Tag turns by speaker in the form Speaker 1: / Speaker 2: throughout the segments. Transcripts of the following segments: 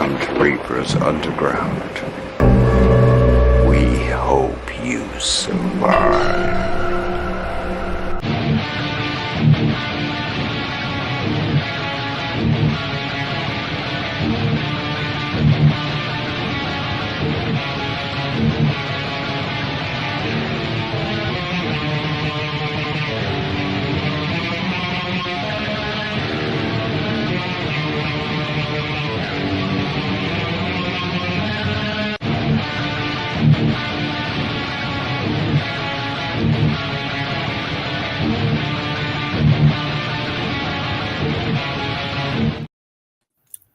Speaker 1: hunt Reapers underground. We hope you survive.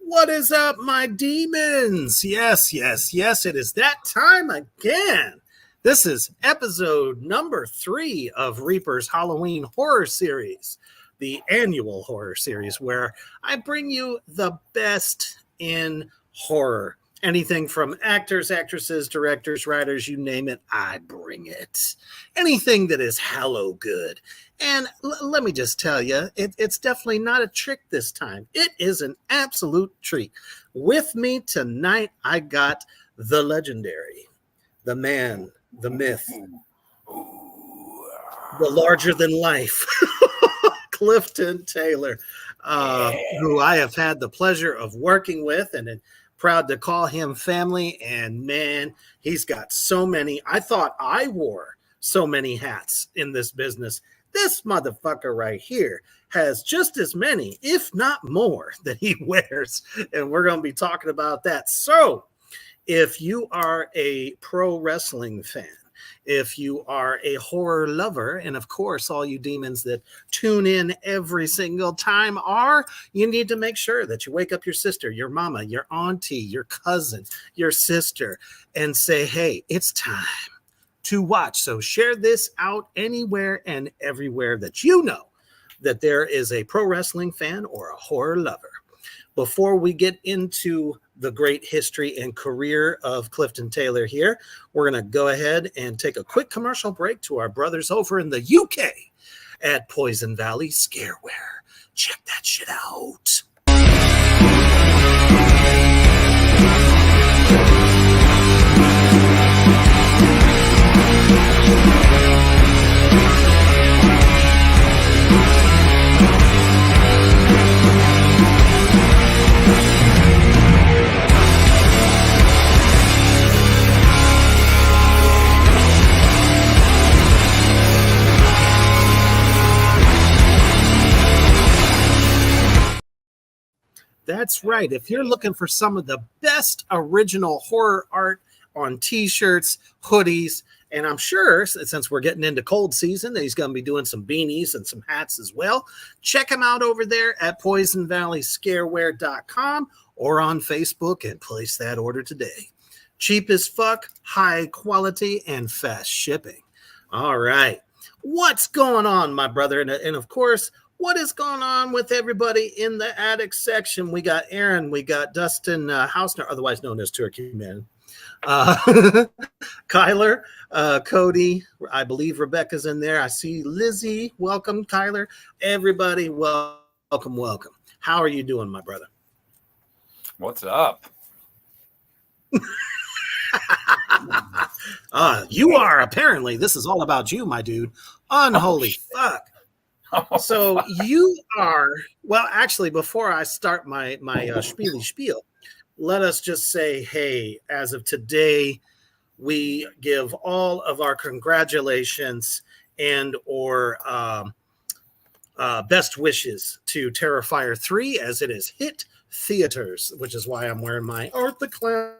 Speaker 2: What is up, my demons? Yes, it is that time again. This is episode number 3 of Reaper's Halloween horror series, the annual horror series where I bring you the best in horror. Anything from actors, actresses, directors, writers, you name it, I bring it. Anything that is hello good. And let me just tell you, it's definitely not a trick this time. It is an absolute treat. With me tonight, I got the legendary, the man, the myth, the larger than life, Clifton Taylor, who I have had the pleasure of working with and proud to call him family. And man, he's got so many. I thought I wore so many hats in this business. This motherfucker right here has just as many, if not more, that he wears. And we're going to be talking about that. So if you are a pro wrestling fan, if you are a horror lover, and of course, all you demons that tune in every single time are, you need to make sure that you wake up your sister, your mama, your auntie, your cousin, your sister, and say, hey, it's time to watch. So share this out anywhere and everywhere that you know that there is a pro wrestling fan or a horror lover. Before we get into the great history and career of Clifton Taylor here, we're going to go ahead and take a quick commercial break to our brothers over in the UK at Poison Valley Scareware. Check that shit out. That's right. If you're looking for some of the best original horror art on t-shirts, hoodies, and I'm sure since we're getting into cold season, that he's going to be doing some beanies and some hats as well. Check him out over there at poisonvalleyscareware.com or on Facebook and place that order today. Cheap as fuck, high quality, and fast shipping. All right. What's going on, my brother? And of course, what is going on with everybody in the attic section? We got Aaron, we got Dustin Hausner, otherwise known as Turkey Man, Kyler, Cody, I believe Rebecca's in there. I see Lizzie. Welcome, Kyler. Everybody, welcome. How are you doing, my brother?
Speaker 3: What's up?
Speaker 2: You are, apparently. This is all about you, my dude. Unholy fuck. So you are, well, actually, before I start my spiel, let us just say, hey, as of today, we give all of our congratulations and or best wishes to Terrifier 3 as it has hit theaters, which is why I'm wearing my Art the Clown.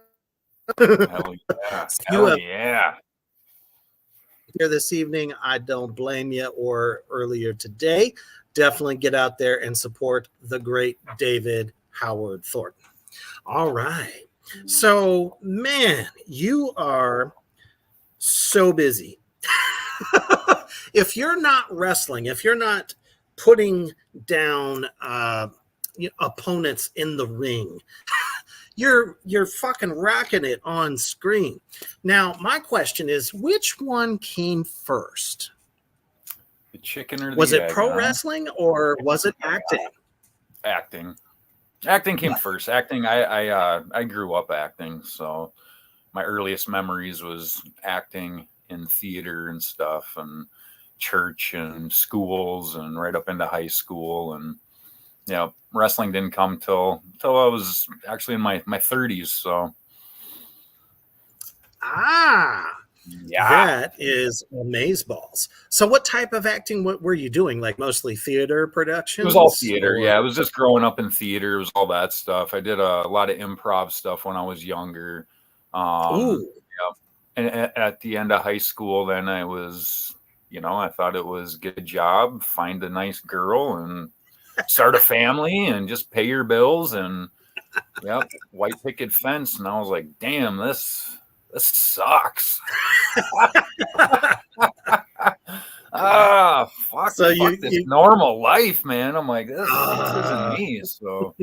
Speaker 3: Hell yeah. Hell yeah.
Speaker 2: Here this evening, I don't blame you, or earlier today. Definitely get out there and support the great David Howard Thornton. All right. So, man, you are so busy. If you're not wrestling, if you're not putting down opponents in the ring, you're fucking rocking it on screen. Now, my question is, which one came first?
Speaker 3: The chicken or the
Speaker 2: was
Speaker 3: egg?
Speaker 2: Was it pro wrestling or was it acting?
Speaker 3: Acting. Acting came first. Acting, I grew up acting, so my earliest memories was acting in theater and stuff, and church and schools, and right up into high school. And wrestling didn't come till I was actually in my 30s. So
Speaker 2: yeah, that is amazeballs. So what type of acting what were you doing? Like mostly theater productions?
Speaker 3: It was all theater. Yeah, it was just growing up in theater. It was all that stuff. I did a lot of improv stuff when I was younger.
Speaker 2: Ooh.
Speaker 3: And at the end of high school, then I was, I thought it was get a job, find a nice girl, and start a family, and just pay your bills, and white picket fence. And I was like, damn, this sucks. Fuck,
Speaker 2: so
Speaker 3: fuck this normal life, man. I'm like, this isn't me. So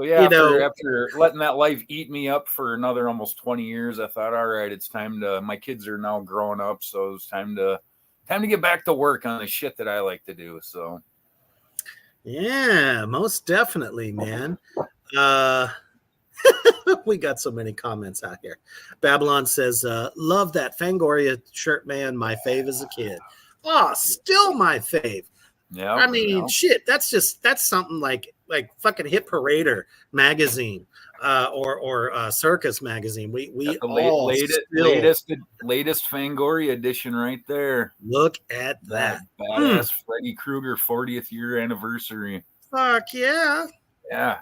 Speaker 3: yeah, after letting that life eat me up for another almost 20 years, I thought, all right, it's time to, my kids are now growing up, so it's time to get back to work on the shit that I like to do. So
Speaker 2: yeah, most definitely, man. We got so many comments out here. Babylon says, love that Fangoria shirt, man. My fave as a kid. Oh, still my fave.
Speaker 3: Yeah.
Speaker 2: I mean, shit, that's something like fucking Hit Parader magazine or Circus magazine. We all
Speaker 3: latest Fangoria edition right there.
Speaker 2: Look at that.
Speaker 3: Badass Freddy Krueger 40th year anniversary.
Speaker 2: Fuck yeah.
Speaker 3: Yeah.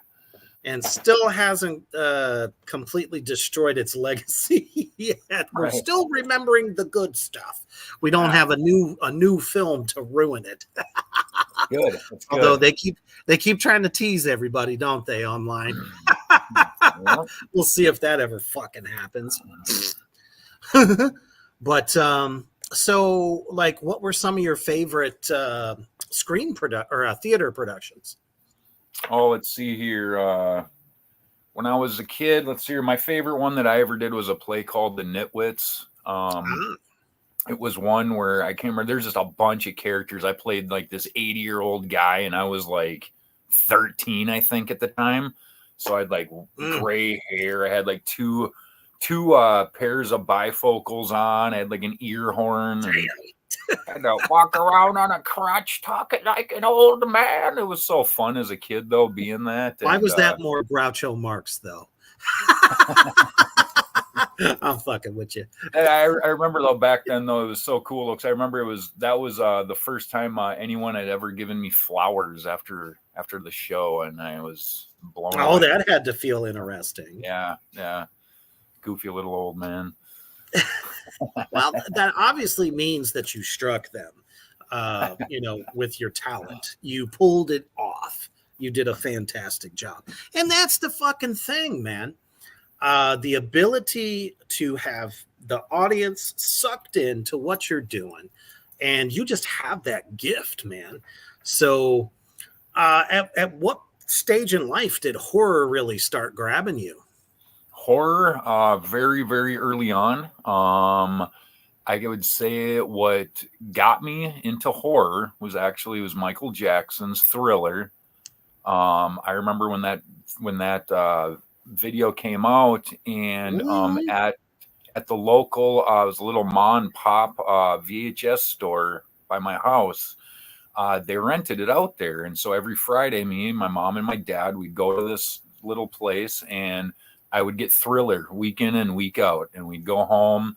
Speaker 2: And still hasn't completely destroyed its legacy yet. We're still remembering the good stuff. We don't have a new film to ruin it.
Speaker 3: Good. That's good.
Speaker 2: Although they keep trying to tease everybody, don't they, online? We'll see if that ever fucking happens. But so like, what were some of your favorite theater productions?
Speaker 3: Oh, let's see here. When I was a kid, let's see here. My favorite one that I ever did was a play called The Nitwits. It was one where I can't remember. There's just a bunch of characters. I played like this 80-year-old guy, and I was like 13, I think, at the time. So I had like gray hair. I had like two pairs of bifocals on. I had like an ear horn. And I had to walk around on a crutch talking like an old man. It was so fun as a kid, though, being that.
Speaker 2: Why was that more Groucho Marx, though? I'm fucking with you.
Speaker 3: I remember, though, back then, though, it was so cool because I remember that was the first time anyone had ever given me flowers after the show, and I was blown away.
Speaker 2: Oh, that had to feel interesting.
Speaker 3: Yeah. Goofy little old man.
Speaker 2: Well, that obviously means that you struck them, with your talent. You pulled it off. You did a fantastic job. And that's the fucking thing, man. The ability to have the audience sucked into what you're doing, and you just have that gift, man. So at what stage in life did horror really start grabbing you?
Speaker 3: Horror, very, very early on. I would say what got me into horror was Michael Jackson's Thriller. I remember when that video came out, and at the local, it was a little mom and pop VHS store by my house. They rented it out there, and so every Friday, me, my mom, and my dad, we'd go to this little place, and I would get Thriller week in and week out, and we'd go home,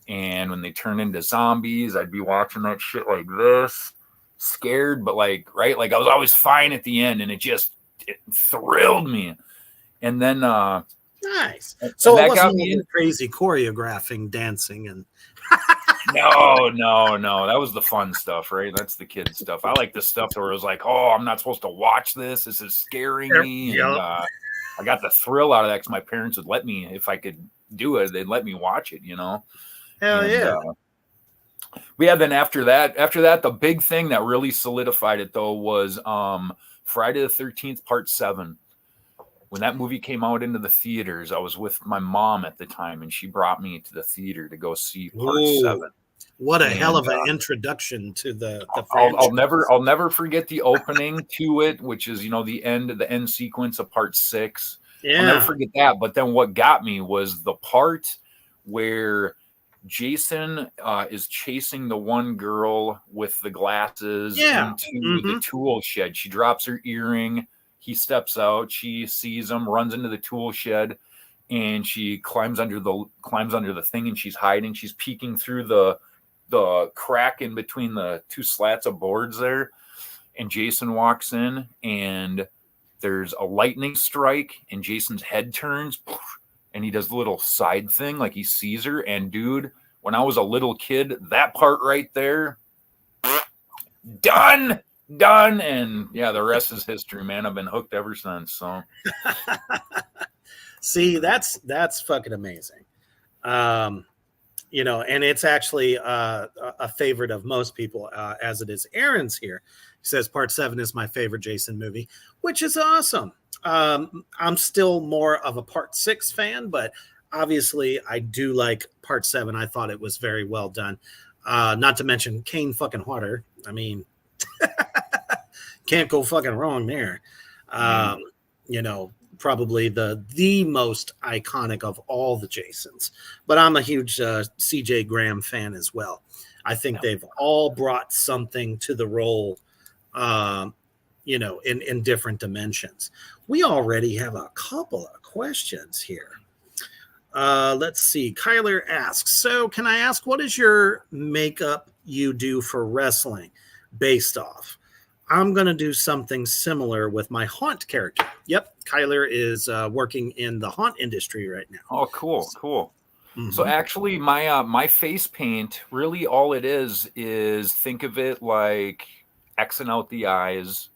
Speaker 3: and when they turned into zombies, I'd be watching that shit like this, scared, but like I was always fine at the end, and it thrilled me. And then
Speaker 2: nice. So it wasn't crazy choreographing, dancing, and
Speaker 3: no, that was the fun stuff, right? That's the kid stuff. I like the stuff where it was like, oh, I'm not supposed to watch this. This is scaring me.
Speaker 2: Yep.
Speaker 3: And I got the thrill out of that because my parents would let me, if I could do it, they'd let me watch it,
Speaker 2: Hell
Speaker 3: and,
Speaker 2: yeah.
Speaker 3: Then after that, the big thing that really solidified it, though, was Friday the 13th, Part 7. When that movie came out into the theaters, I was with my mom at the time, and she brought me to the theater to go see Part 7.
Speaker 2: What a hell
Speaker 3: And
Speaker 2: of an introduction to the
Speaker 3: I'll
Speaker 2: franchise.
Speaker 3: never forget the opening to it, which is, you know, the end sequence of part 6. I'll never
Speaker 2: Yeah.
Speaker 3: forget that. But then what got me was the part where Jason is chasing the one girl with the glasses
Speaker 2: Yeah.
Speaker 3: into the tool shed. She drops her earring. He steps out. She sees him, runs into the tool shed, and she climbs under the thing, and she's hiding. She's peeking through the crack in between the two slats of boards there. And Jason walks in, and there's a lightning strike, and Jason's head turns, and he does the little side thing like he sees her. And dude, when I was a little kid, that part right there, done. And yeah, the rest is history, man. I've been hooked ever since. So
Speaker 2: See, that's fucking amazing. You know, and it's actually a favorite of most people, as it is Aaron's here. He says part 7 is my favorite Jason movie, which is awesome. I'm still more of a part 6 fan, but obviously I do like part 7. I thought it was very well done. Not to mention Kane fucking Hodder. I mean, can't go fucking wrong there. You know, probably the most iconic of all the Jasons. But I'm a huge CJ Graham fan as well. I think they've all brought something to the role, you know, in different dimensions. We already have a couple of questions here. Let's see. Kyler asks, so can I ask, what is your makeup you do for wrestling based off? I'm going to do something similar with my Haunt character. Yep. Kyler is working in the Haunt industry right now.
Speaker 3: oh, cool. So actually my face paint, really all it is think of it like Xing out the eyes,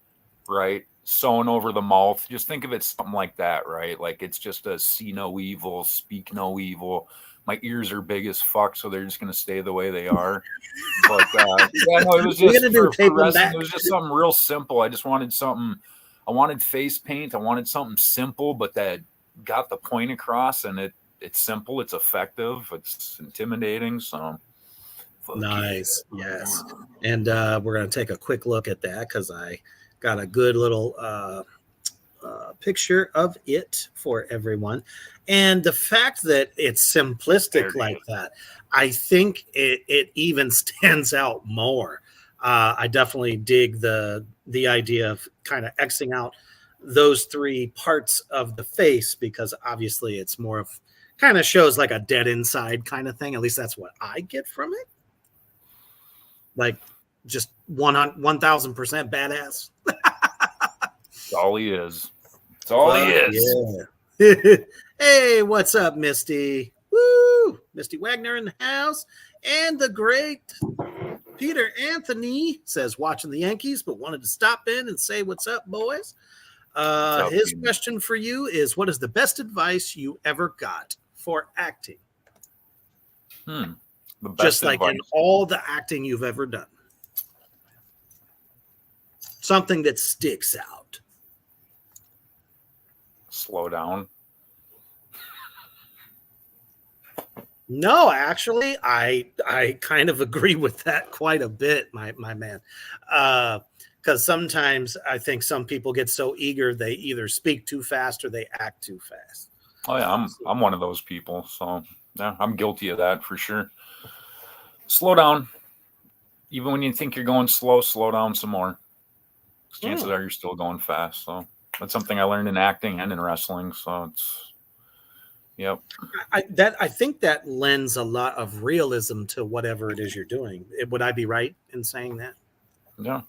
Speaker 3: right? Sewing over the mouth. Just think of it something like that, right? Like it's just a see no evil, speak no evil. My ears are big as fuck, so they're just gonna stay the way they are. But yeah, no, it was just for wrestling. It was just something real simple. I just wanted something. I wanted face paint. I wanted something simple, but that got the point across. And it's simple. It's effective. It's intimidating. So
Speaker 2: nice, yes. And we're gonna take a quick look at that because I got a good little picture of it for everyone. And the fact that it's simplistic like that, I think it even stands out more. I definitely dig the idea of kind of Xing out those 3 parts of the face, because obviously it's more of kind of shows like a dead inside kind of thing. At least that's what I get from it. Like just 1000% badass.
Speaker 3: That's all he is. That's all he is.
Speaker 2: Yeah. Hey, what's up, Misty? Woo! Misty Wagner in the house. And the great Peter Anthony says, watching the Yankees, but wanted to stop in and say, what's up, boys? His question for you is, what is the best advice you ever got for acting?
Speaker 3: The best
Speaker 2: Just like
Speaker 3: advice.
Speaker 2: in all the acting you've ever done. Something that sticks out.
Speaker 3: Slow down.
Speaker 2: No, actually, I kind of agree with that quite a bit, my man. Because sometimes I think some people get so eager they either speak too fast or they act too fast.
Speaker 3: Oh yeah, I'm one of those people. So yeah, I'm guilty of that for sure. Slow down. Even when you think you're going slow down some more. Chances are you're still going fast. So that's something I learned in acting and in wrestling. So it's, yep.
Speaker 2: I think that lends a lot of realism to whatever it is you're doing. Would I be right in saying that?
Speaker 3: Yeah.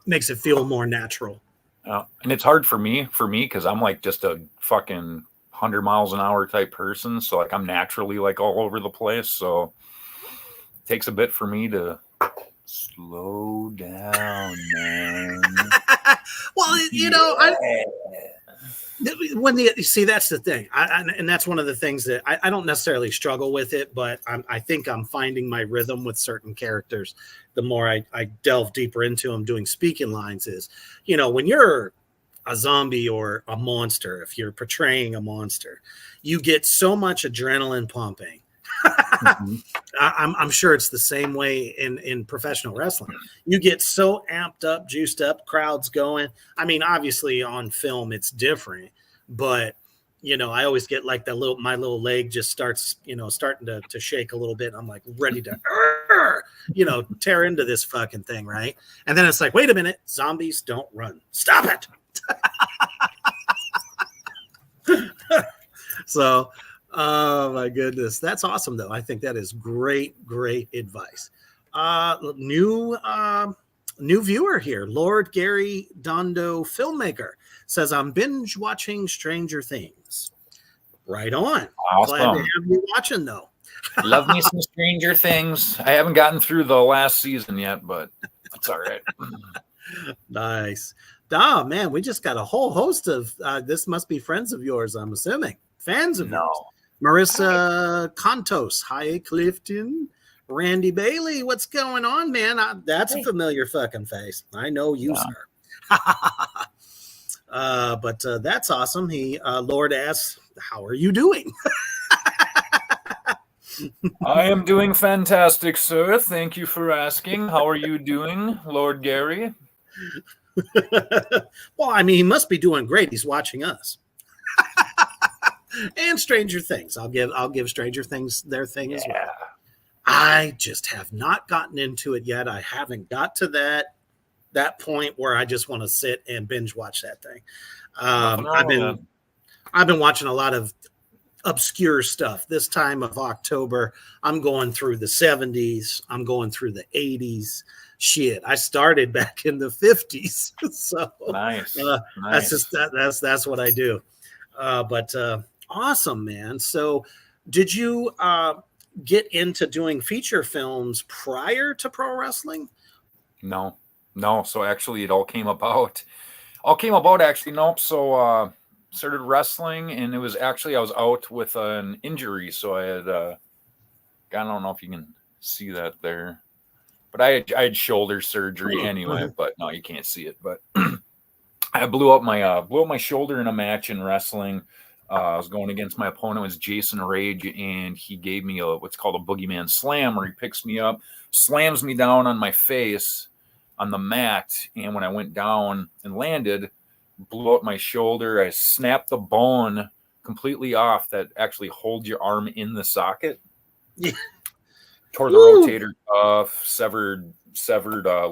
Speaker 2: Makes it feel more natural.
Speaker 3: And it's hard for me because I'm like just a fucking 100 miles an hour type person. So like I'm naturally like all over the place. So it takes a bit for me to slow down, man.
Speaker 2: Well, you know, you see, that's the thing. And that's one of the things that I don't necessarily struggle with it, but I think I'm finding my rhythm with certain characters. The more I delve deeper into them doing speaking lines is, you know, when you're a zombie or a monster, if you're portraying a monster, you get so much adrenaline pumping
Speaker 3: Mhm.
Speaker 2: I'm sure it's the same way in professional wrestling. You get so amped up, juiced up, crowds going. I mean, obviously on film it's different, but I always get like my little leg just starts, starting to shake a little bit. And I'm like ready to, tear into this fucking thing, right? And then it's like, wait a minute, zombies don't run. Stop it. So, oh my goodness, that's awesome though. I think that is great advice. New viewer here, Lord Gary Dondo, filmmaker, says I'm binge watching Stranger Things. Right on. Glad to
Speaker 3: Awesome.
Speaker 2: have you watching though.
Speaker 3: Love me some Stranger Things. I haven't gotten through the last season yet, but it's all right.
Speaker 2: Nice. Oh man, we just got a whole host of this must be friends of yours, I'm assuming. Fans of yours. Marissa Contos. Hi, Clifton. Randy Bailey. What's going on, man? That's a familiar fucking face. I know you, sir. But that's awesome. Lord asks, how are you doing?
Speaker 3: I am doing fantastic, sir. Thank you for asking. How are you doing, Lord Gary?
Speaker 2: Well, I mean, he must be doing great. He's watching us. And Stranger Things. I'll give Stranger Things their thing as well. I just have not gotten into it yet. I haven't got to that point where I just want to sit and binge watch that thing. I've been watching a lot of obscure stuff. This time of October, I'm going through the 70s. I'm going through the 80s. Shit, I started back in the 50s. So
Speaker 3: nice.
Speaker 2: That's what I do. But awesome, man. So did you get into doing feature films prior to pro wrestling?
Speaker 3: No. So actually it all came about actually. Nope. So started wrestling, and it was actually I was out with an injury. So I had I don't know if you can see that there, but I had shoulder surgery anyway. But no, you can't see it. But I blew up my shoulder in a match in wrestling. I was going against my opponent was Jason Rage, and he gave me what's called a boogeyman slam, where he picks me up, slams me down on my face on the mat, and when I went down and landed, blew up my shoulder. I snapped the bone completely off that actually holds your arm in the socket.
Speaker 2: Yeah.
Speaker 3: Tore the rotator cuff, severed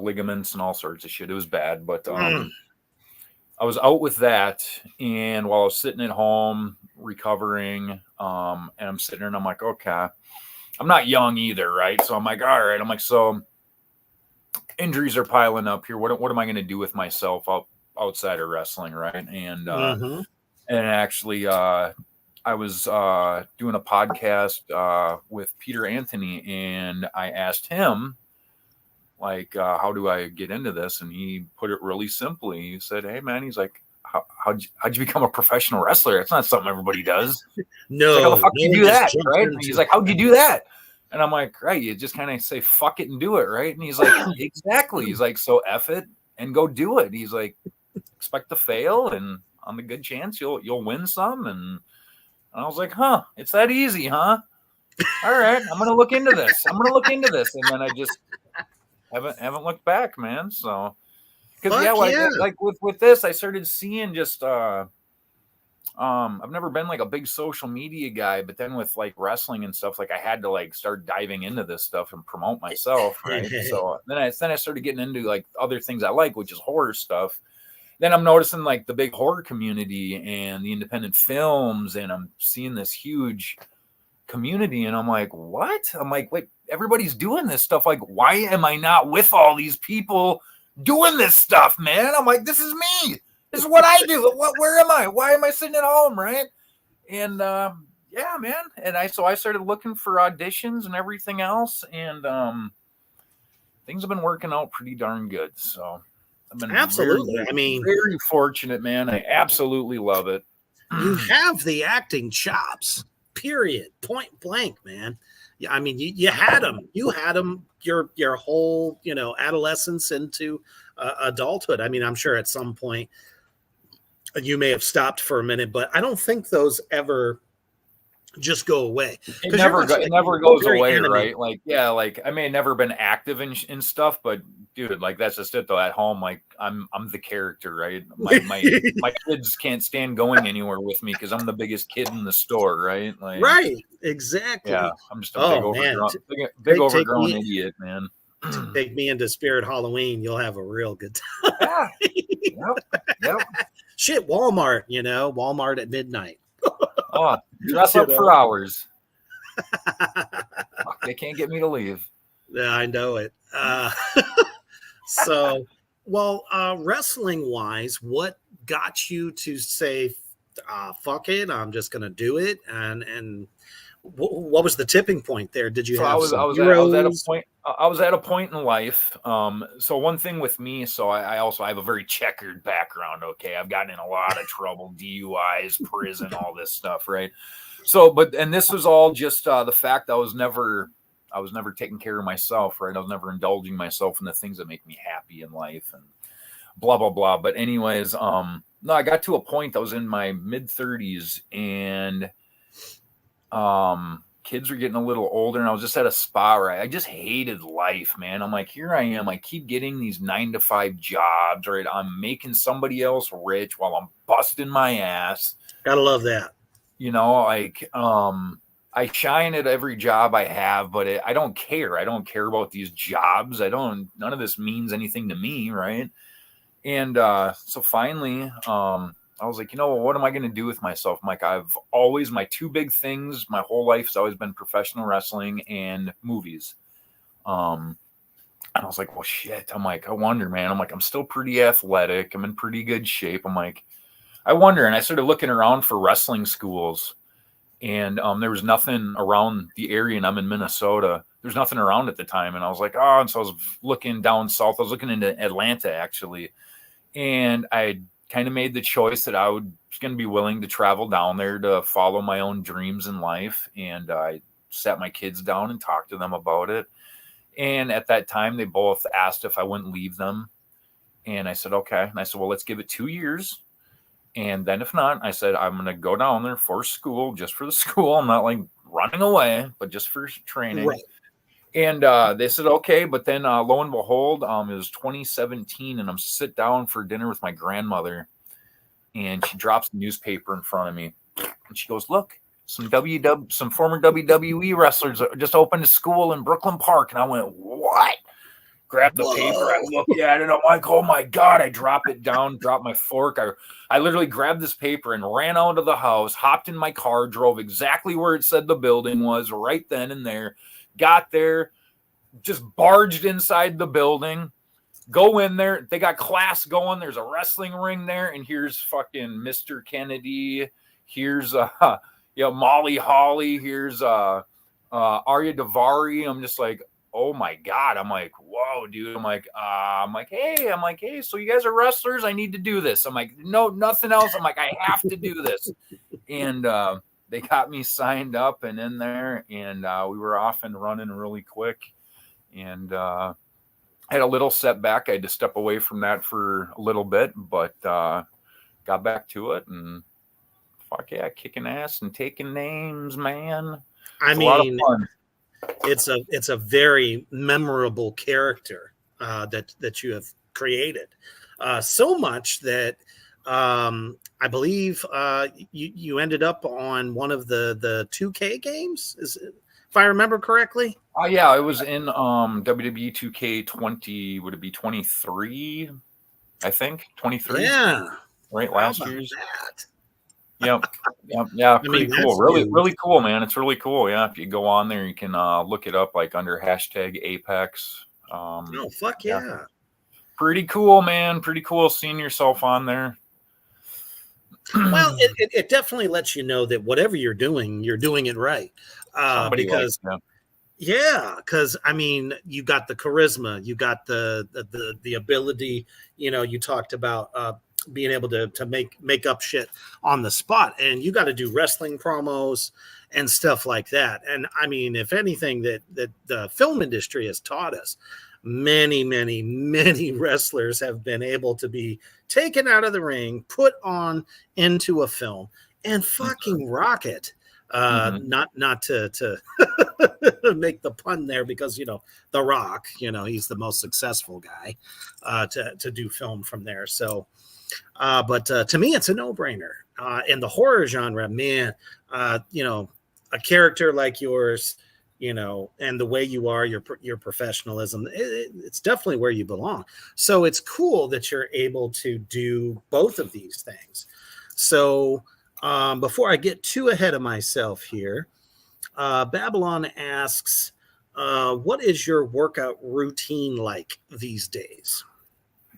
Speaker 3: ligaments and all sorts of shit. It was bad, but I was out with that, and while I was sitting at home recovering, and I'm sitting there and I'm like, okay, I'm not young either, right? So I'm like, all right. I'm like, so injuries are piling up here. What am I going to do with myself outside of wrestling, right? And and actually, I was doing a podcast with Peter Anthony, and I asked him, like, how do I get into this? And he put it really simply. He said, hey, man, he's like, how'd you become a professional wrestler? It's not something everybody does.
Speaker 2: No.
Speaker 3: Like, how the fuck do you do that, right? And he's like, how'd you do that? And I'm like, right, you just kind of say, fuck it and do it, right? And he's like, exactly. He's like, so F it and go do it. He's like, expect to fail, and on the good chance you'll win some. And I was like, huh, it's that easy, huh? All right, I'm gonna look into this. And then I just haven't looked back, man. So because like with this, I started seeing just I've never been like a big social media guy, but then with like wrestling and stuff, like I had to like start diving into this stuff and promote myself, right? So then I started getting into like other things I like, which is horror stuff. Then I'm noticing like the big horror community and the independent films, and I'm seeing this huge community, and I'm like, what? I'm like, wait, everybody's doing this stuff. Like, why am I not with all these people doing this stuff, man? I'm like, this is me. This is what I do. Where am I? Why am I sitting at home, right? And yeah, man. And I started looking for auditions and everything else, and things have been working out pretty darn good. So I've been very fortunate, man. I absolutely love it.
Speaker 2: You have the acting chops. Period. Point blank, man. Yeah, I mean, you had them. You had them your whole adolescence into adulthood. I mean, I'm sure at some point you may have stopped for a minute, but I don't think those ever just go away.
Speaker 3: It never goes
Speaker 2: very
Speaker 3: away,
Speaker 2: animated.
Speaker 3: right? Like, yeah, like I may have never been active in stuff, but dude, like that's just it though. At home, like I'm the character, right? My kids can't stand going anywhere with me because I'm the biggest kid in the store, right? Like,
Speaker 2: Right, exactly.
Speaker 3: yeah, I'm just a big
Speaker 2: Oh man,
Speaker 3: overgrown idiot, man.
Speaker 2: take me into Spirit Halloween. You'll have a real good time.
Speaker 3: Yeah. Yep.
Speaker 2: Shit, Walmart, Walmart at midnight.
Speaker 3: Oh, dress up for hours. They can't get me to leave.
Speaker 2: Yeah, I know it. So, well, wrestling wise, what got you to say, fuck it, I'm just going to do it? And what was the tipping point there? Did you
Speaker 3: So
Speaker 2: have
Speaker 3: I was at a point. I was at a point in life. So one thing with me, so I also have a very checkered background. Okay, I've gotten in a lot of trouble, DUIs, prison, all this stuff, right? So, and this was all just the fact I was never taking care of myself, right? I was never indulging myself in the things that make me happy in life, and blah blah blah. But anyways, no, I got to a point. I was in my mid-30s, and kids were getting a little older, and I was just at a spot where I just hated life, man. I'm like, here I am. I keep getting these 9-to-5 jobs, right? I'm making somebody else rich while I'm busting my ass.
Speaker 2: Gotta love that.
Speaker 3: Like, I shine at every job I have, but I don't care. I don't care about these jobs. None of this means anything to me, right? And so finally, I was like, what am I going to do with myself? I'm like, my two big things, my whole life has always been professional wrestling and movies. And I was like, well, shit. I'm like, I wonder, man. I'm like, I'm still pretty athletic. I'm in pretty good shape. I'm like, I wonder. And I started looking around for wrestling schools, and there was nothing around the area, and I'm in Minnesota. There's nothing around at the time. And I was like, oh, and so I was looking down south. I was looking into Atlanta, actually. And I kind of made the choice that I was going to be willing to travel down there to follow my own dreams in life. And I sat my kids down and talked to them about it. And at that time, they both asked if I wouldn't leave them. And I said, okay. And I said, well, let's give it 2 years. And then if not, I said, I'm going to go down there for school, just for the school. I'm not like running away, but just for training. Right. And they said, okay. But then lo and behold, it was 2017, and I'm sit down for dinner with my grandmother, and she drops the newspaper in front of me. And she goes, look, some former WWE wrestlers just opened a school in Brooklyn Park. And I went, what? Grabbed the paper. I looked at it. I'm like, oh my God. I drop it down, drop my fork. I literally grabbed this paper and ran out of the house, hopped in my car, drove exactly where it said the building was right then and there. Got there, just barged inside the building, go in there. They got class going. There's a wrestling ring there. And here's fucking Mr. Kennedy. Here's, Molly Holly. Here's Arya Davari. I'm just like, oh my God. I'm like, whoa, dude. I'm like, hey, so you guys are wrestlers? I need to do this. I'm like, no, nothing else. I'm like, I have to do this. And, they got me signed up and in there, and we were off and running really quick. And I had a little setback. I had to step away from that for a little bit, but got back to it, and fuck yeah, kicking ass and taking names, man.
Speaker 2: I mean, it's a very memorable character that you have created. So much that I believe you ended up on one of the 2K games, if I remember correctly.
Speaker 3: Oh yeah, it was in WWE 2K20. Would it be 23? I think 23.
Speaker 2: Yeah,
Speaker 3: right. Last year's. Yep. Yeah. Pretty cool. Really cool, man. It's really cool. Yeah. If you go on there, you can look it up like under #Apex.
Speaker 2: Fuck yeah.
Speaker 3: Pretty cool, man. Pretty cool seeing yourself on there.
Speaker 2: Well, it definitely lets you know that whatever you're doing it right. Because I mean, you got the charisma, you got the ability. You talked about being able to make up shit on the spot, and you got to do wrestling promos and stuff like that. And I mean, if anything that the film industry has taught us, many wrestlers have been able to be taken out of the ring, put on into a film, and fucking rock it. Not to make the pun there, because The Rock, he's the most successful guy to do film from there. So, but to me, it's a no-brainer. In the horror genre, man, a character like yours, and the way you are, your professionalism, it's definitely where you belong. So it's cool that you're able to do both of these things. So before I get too ahead of myself here, Babylon asks, what is your workout routine like these days?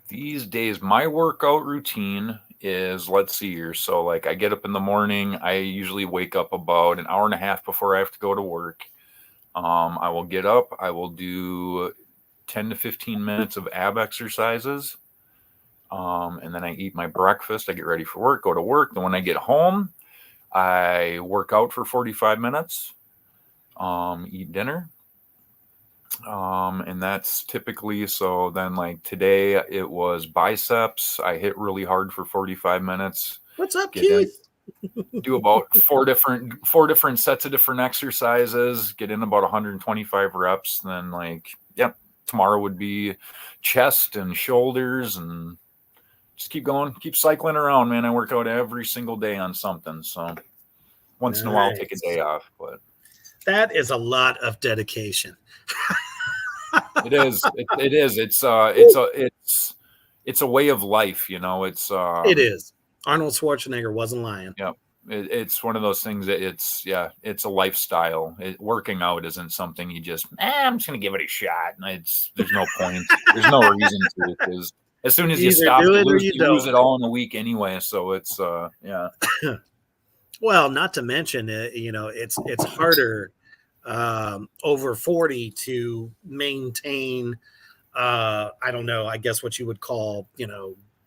Speaker 3: These days, my workout routine is, let's see here. So like I get up in the morning. I usually wake up about an hour and a half before I have to go to work. I will get up. I will do 10 to 15 minutes of ab exercises. And then I eat my breakfast. I get ready for work, go to work. Then when I get home, I work out for 45 minutes, eat dinner. And that's typically, so then like today it was biceps. I hit really hard for 45 minutes.
Speaker 2: What's up, Keith?
Speaker 3: Do about four different sets of different exercises, get in about 125 reps. Then tomorrow would be chest and shoulders, and just keep going, keep cycling around, man. I work out every single day on something. So once in a while, I'll take a day off, but
Speaker 2: that is a lot of dedication.
Speaker 3: It is. It's a way of life, it is.
Speaker 2: Arnold Schwarzenegger wasn't lying.
Speaker 3: Yeah. It's one of those things that it's a lifestyle. Working out isn't something you just, I'm just going to give it a shot. And there's no point. There's no reason to, because as soon as you stop, you lose it all in a week anyway. So it's, yeah.
Speaker 2: Well, not to mention, it's harder over 40 to maintain, I don't know, I guess what you would call,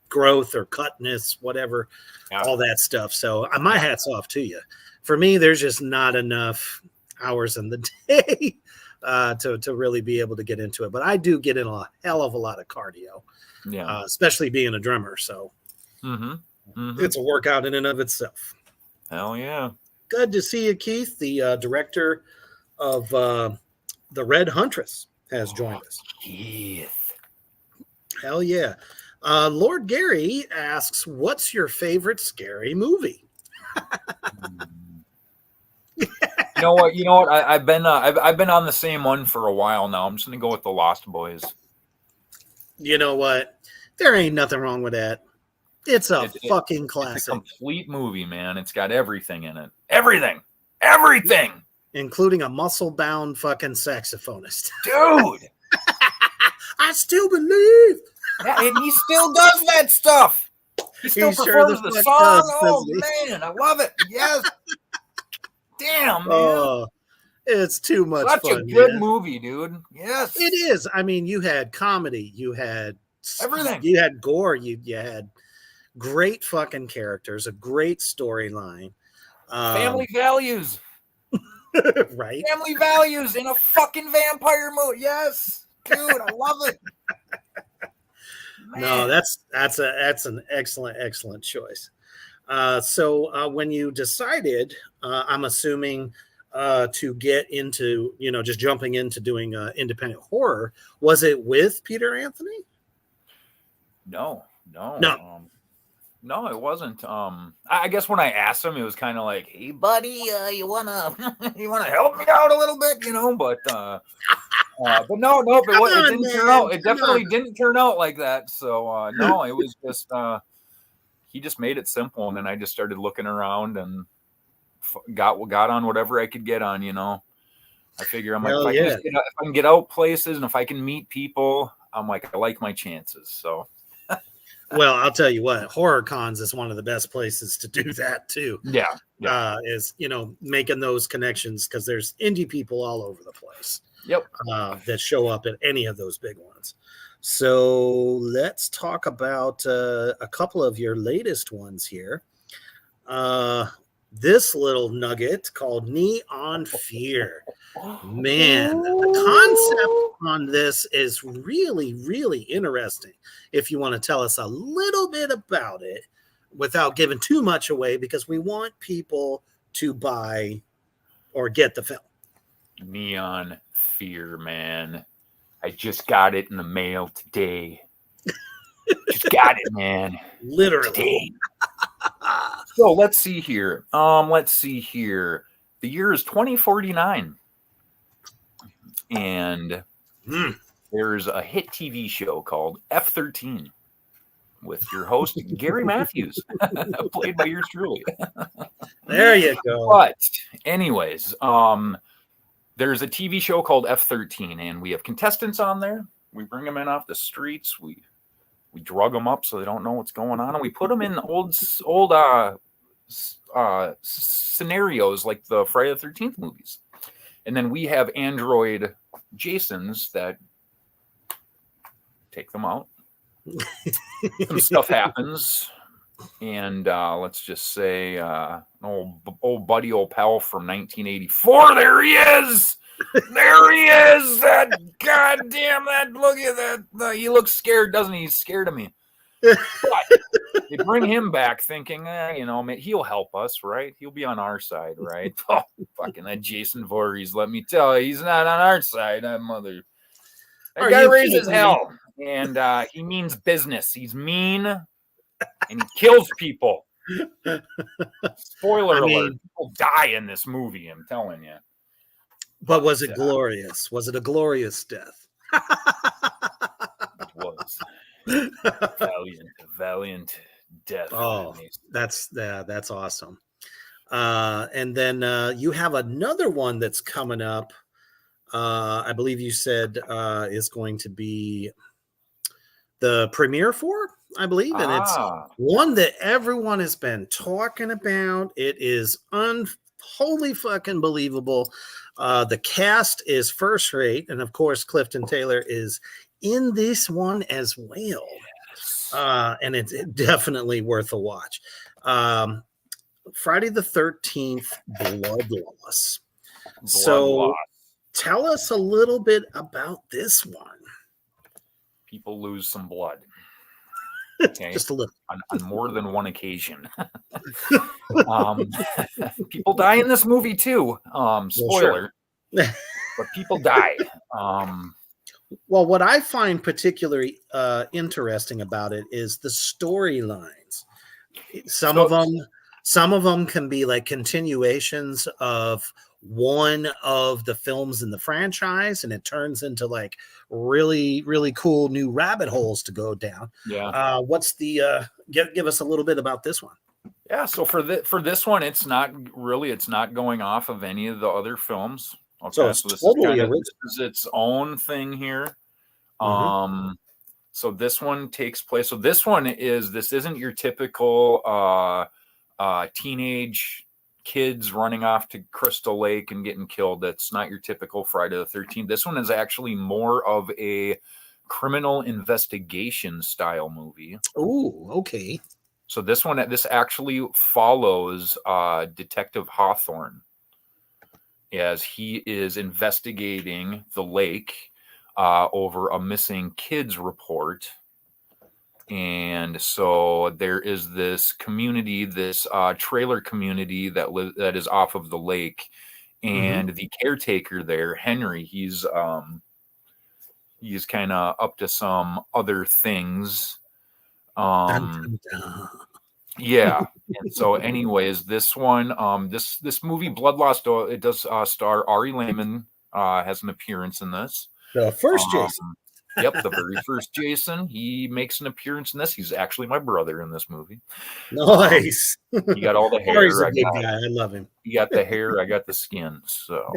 Speaker 2: growth or cutness, whatever, all that stuff. So my hat's off to you. For me, there's just not enough hours in the day to really be able to get into it. But I do get in a hell of a lot of cardio, especially being a drummer. So it's a workout in and of itself.
Speaker 3: Hell yeah.
Speaker 2: Good to see you, Keith. The director of The Red Huntress has joined us.
Speaker 3: Keith.
Speaker 2: Hell yeah. Lord Gary asks, what's your favorite scary movie?
Speaker 3: You know what? I've been on the same one for a while now. I'm just gonna go with The Lost Boys.
Speaker 2: You know what? There ain't nothing wrong with that. It's a fucking classic.
Speaker 3: It's a complete movie, man. It's got everything in it. Everything.
Speaker 2: Including a muscle-bound fucking saxophonist.
Speaker 3: Dude.
Speaker 2: I still believe.
Speaker 3: Yeah, and he still does that stuff. He still performs the song. Man, I love it. Yes. Damn, man.
Speaker 2: Oh, it's too much fun.
Speaker 3: Such a good movie, dude. Yes.
Speaker 2: It is. I mean, you had comedy. You had
Speaker 3: everything.
Speaker 2: You had gore. You had great fucking characters, a great storyline.
Speaker 3: Family values.
Speaker 2: Right?
Speaker 3: Family values in a fucking vampire movie. Yes. Dude, I love it. Man.
Speaker 2: No, that's an excellent choice. So when you decided, I'm assuming to get into, just jumping into doing independent horror, was it with Peter Anthony?
Speaker 3: No, it wasn't. I guess when I asked him, it was kind of like, "Hey, buddy, you wanna help me out a little bit, But but no, it didn't turn out. It definitely didn't turn out like that. So no, it was just he just made it simple, and then I just started looking around and got on whatever I could get on. I figure I'm like, if I can get out places and if I can meet people, I'm like, I like my chances. So.
Speaker 2: Well, I'll tell you what, horror cons is one of the best places to do that too.
Speaker 3: Yeah.
Speaker 2: Is making those connections, because there's indie people all over the place.
Speaker 3: Yep.
Speaker 2: That show up at any of those big ones. So let's talk about a couple of your latest ones here. This little nugget called Neon Fear. Man, the concept on this is really, really interesting. If you want to tell us a little bit about it without giving too much away, because we want people to buy or get the film.
Speaker 3: Neon Fear, man. I just got it in the mail today. Just got it, man.
Speaker 2: Literally.
Speaker 3: Today. So let's see here. The year is 2049. And there's a hit TV show called F-13 with your host, Gary Matthews, played by yours truly.
Speaker 2: There you go.
Speaker 3: But anyways, there's a TV show called F-13, and we have contestants on there. We bring them in off the streets. We drug them up so they don't know what's going on, and we put them in old scenarios like the Friday the 13th movies. And then we have android Jasons that take them out. Some stuff happens, and let's just say old buddy, old pal from 1984. There he is. There he is. That goddamn that. Look at that. He looks scared, doesn't he? He's scared of me. But they bring him back, thinking, he'll help us, right? He'll be on our side, right? Oh, fucking that Jason Voorhees. Let me tell you, he's not on our side. That mother. That guy raises hell. And he means business. He's mean, and he kills people. Spoiler alert: people die in this movie. I'm telling you.
Speaker 2: But was it glorious? Was it a glorious death?
Speaker 3: It was valiant death.
Speaker 2: Oh, that's awesome. And then you have another one that's coming up. I believe you said is going to be the premiere for, I believe, and it's one that everyone has been talking about. It is wholly fucking believable. The cast is first rate, and of course, Clifton Taylor is in this one as well. Yes. And it's definitely worth a watch. Friday the 13th, Blood Loss. Tell us a little bit about this one.
Speaker 3: People lose some blood. Okay?
Speaker 2: Just a little.
Speaker 3: On more than one occasion. People die in this movie too. Spoiler. Well, sure. But people die.
Speaker 2: Well, what I find particularly interesting about it is the storylines. Some of them can be like continuations of one of the films in the franchise, and it turns into like really, really cool new rabbit holes to go down.
Speaker 3: Yeah.
Speaker 2: What's the give us a little bit about this one?
Speaker 3: Yeah. So for this one, it's not going off of any of the other films. Okay.
Speaker 2: So this
Speaker 3: is its own thing here. So this one takes place. So this isn't your typical teenage kids running off to Crystal Lake and getting killed. That's not your typical Friday the 13th. This one is actually more of a criminal investigation style movie.
Speaker 2: Oh, okay.
Speaker 3: So this actually follows Detective Hawthorne as he is investigating the lake over a missing kids report. And so there is this community, this trailer community that is off of the lake, and the caretaker there, Henry, he's kind of up to some other things. Yeah. And so, anyways, this one, this movie, Blood Loss, it does star Ari Lehman, has an appearance in this.
Speaker 2: The first Jason.
Speaker 3: Yep, the very first Jason. He makes an appearance in this. He's actually my brother in this movie.
Speaker 2: Nice.
Speaker 3: He got all the hair.
Speaker 2: Ari's a good guy. I love him.
Speaker 3: He got the hair. I got the skin. So,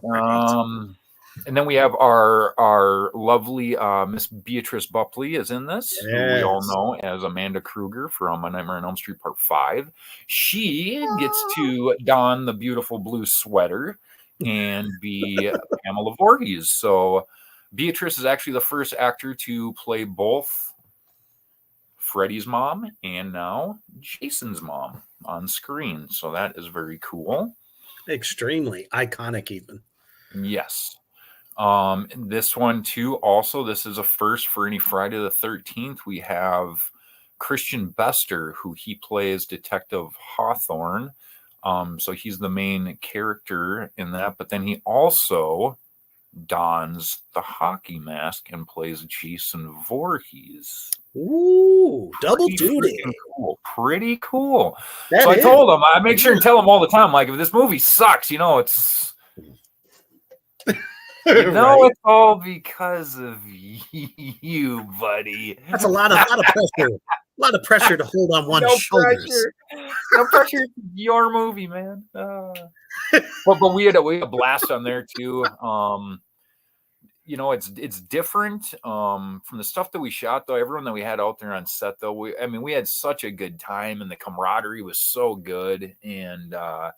Speaker 3: and then we have our lovely Miss Beatrice Bupley is in this, who we all know as Amanda Kruger from A Nightmare on Elm Street Part 5. She gets to don the beautiful blue sweater and be Pamela Voorhees. So Beatrice is actually the first actor to play both Freddy's mom and now Jason's mom on screen. So that is very cool.
Speaker 2: Extremely iconic even.
Speaker 3: Yes. This one too, also, this is a first for any Friday the 13th. We have Christian Bester, who he plays Detective Hawthorne. So he's the main character in that, but then he also dons the hockey mask and plays Jason Voorhees.
Speaker 2: Ooh, double duty.
Speaker 3: Pretty cool.
Speaker 2: That
Speaker 3: so I
Speaker 2: is.
Speaker 3: told him, I make sure and tell him all the time, like, if this movie sucks, it's
Speaker 2: Right?
Speaker 3: it's all because of you, buddy.
Speaker 2: That's a lot of pressure. A lot of pressure to hold on one's shoulders.
Speaker 3: No pressure. It's your movie, man. But we had a blast on there too. It's different from the stuff that we shot, though. Everyone that we had out there on set, though, we had such a good time, and the camaraderie was so good. And I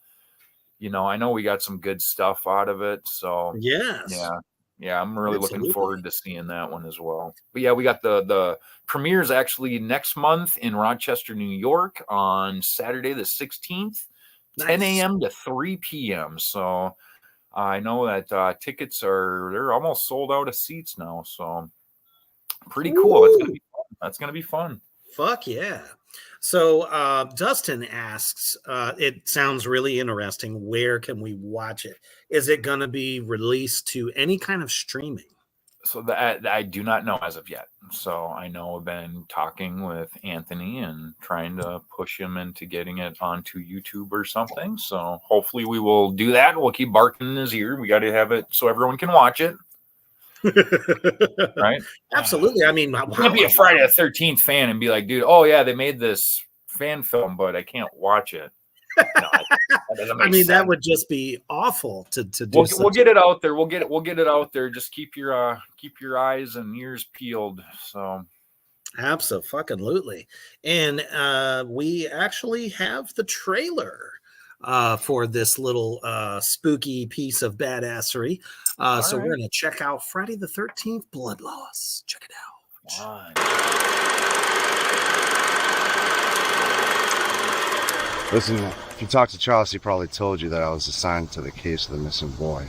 Speaker 3: know we got some good stuff out of it. So
Speaker 2: yes,
Speaker 3: yeah, I'm really looking forward to seeing that one as well. But yeah, we got the premieres actually next month in Rochester, New York, on Saturday the 16th, 10 a.m. to 3 p.m. So I know that tickets they're almost sold out of seats now. So pretty cool. That's gonna be fun.
Speaker 2: Fuck yeah. So Dustin asks, it sounds really interesting. Where can we watch it? Is it going to be released to any kind of streaming?
Speaker 3: So that I do not know as of yet. So I know I've been talking with Anthony and trying to push him into getting it onto YouTube or something. So hopefully we will do that. We'll keep barking in his ear. We got to have it so everyone can watch it. Right?
Speaker 2: Absolutely. I mean,
Speaker 3: you can't be a Friday the 13th fan and be like, dude, oh yeah, they made this fan film, but I can't watch it. No, that doesn't make sense.
Speaker 2: That would just be awful to do.
Speaker 3: We'll get it out there. We'll get it out there. Just keep your eyes and ears peeled. So
Speaker 2: absolutely. And we actually have the trailer for this little spooky piece of badassery. So we're going to check out Friday the 13th Blood Loss. Check it out.
Speaker 4: Listen, if you talk to Charles, he probably told you that I was assigned to the case of the missing boy.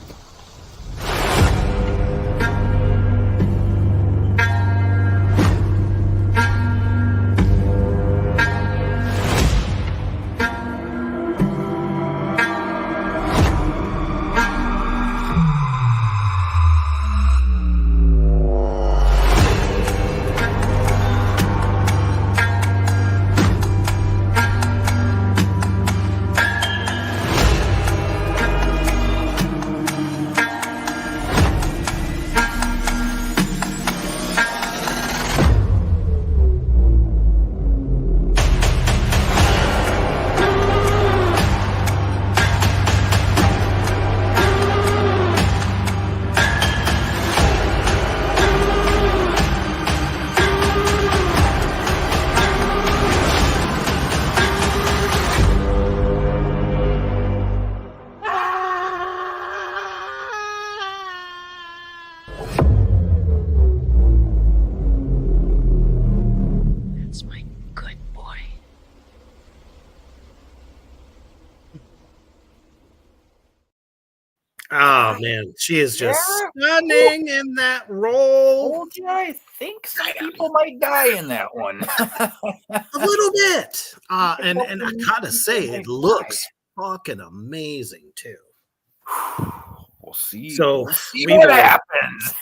Speaker 2: Oh man, she is just stunning in that role.
Speaker 3: I think some people might die in that one.
Speaker 2: A little bit. And I gotta say, it looks fucking amazing too.
Speaker 3: We'll see.
Speaker 2: So
Speaker 3: we'll see what happens.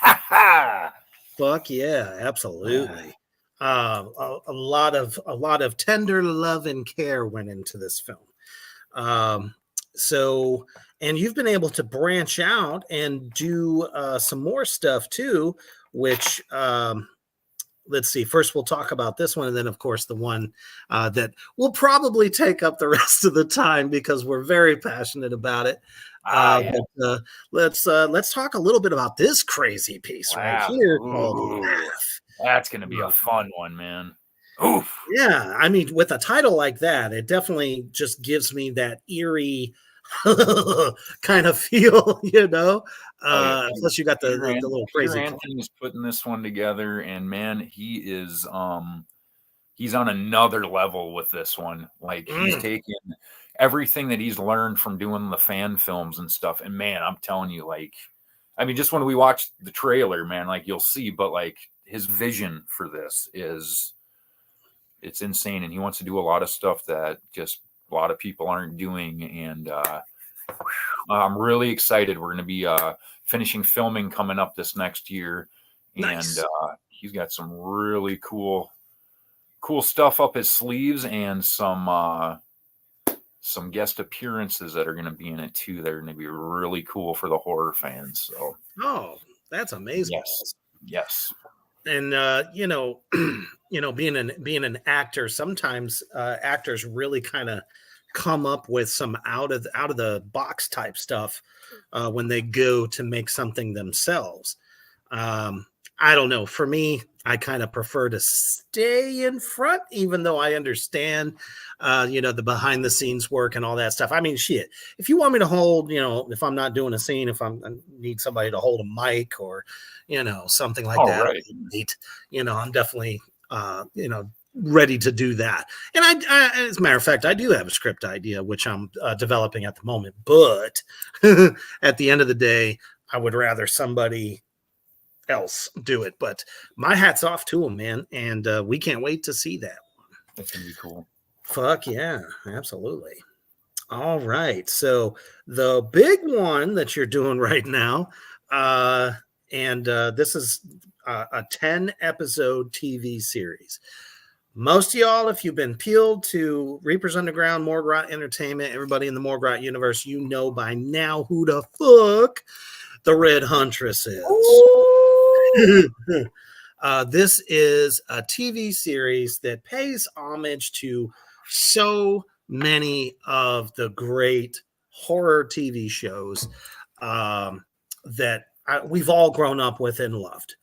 Speaker 2: Fuck yeah, absolutely. A lot of tender love and care went into this film. So, and you've been able to branch out and do some more stuff too, which let's see. First, we'll talk about this one, and then, of course, the one that will probably take up the rest of the time because we're very passionate about it. But let's talk a little bit about this crazy piece right here called Laugh.
Speaker 3: That's going to be a fun one, man. Oof.
Speaker 2: Yeah, I mean, with a title like that, it definitely just gives me that eerie kind of feel, Plus, you got the little crazy.
Speaker 3: Anthony's putting this one together, and man, he is he's on another level with this one. Like he's taking everything that he's learned from doing the fan films and stuff. And man, I'm telling you, just when we watch the trailer, man, you'll see, but his vision for this it's insane, and he wants to do a lot of stuff that just a lot of people aren't doing. And I'm really excited. We're going to be finishing filming coming up this next year.
Speaker 2: Nice.
Speaker 3: And he's got some really cool stuff up his sleeves, and some guest appearances that are going to be in it too. They're going to be really cool for the horror fans. So,
Speaker 2: Oh, that's amazing.
Speaker 3: Yes.
Speaker 2: And being an actor, sometimes actors really kind of come up with some out of the box type stuff when they go to make something themselves. I don't know. For me, I kind of prefer to stay in front, even though I understand, the behind the scenes work and all that stuff. I mean, shit, if you want me to hold, if I'm not doing a scene, if I need somebody to hold a mic or, something like that,
Speaker 3: right.
Speaker 2: I'm definitely, ready to do that. And I, as a matter of fact, I do have a script idea, which I'm developing at the moment. But at the end of the day, I would rather somebody else do it. But my hat's off to them, man. And we can't wait to see that one.
Speaker 3: That's going to be cool.
Speaker 2: Fuck yeah, absolutely. All right. So the big one that you're doing right now, this is a 10 episode TV series. Most of y'all, if you've been peeled to Reapers Underground, Morgrot Entertainment, everybody in the Morgrot universe, you know by now who the fuck the Red Huntress is. This is a TV series that pays homage to so many of the great horror TV shows that we've all grown up with and loved.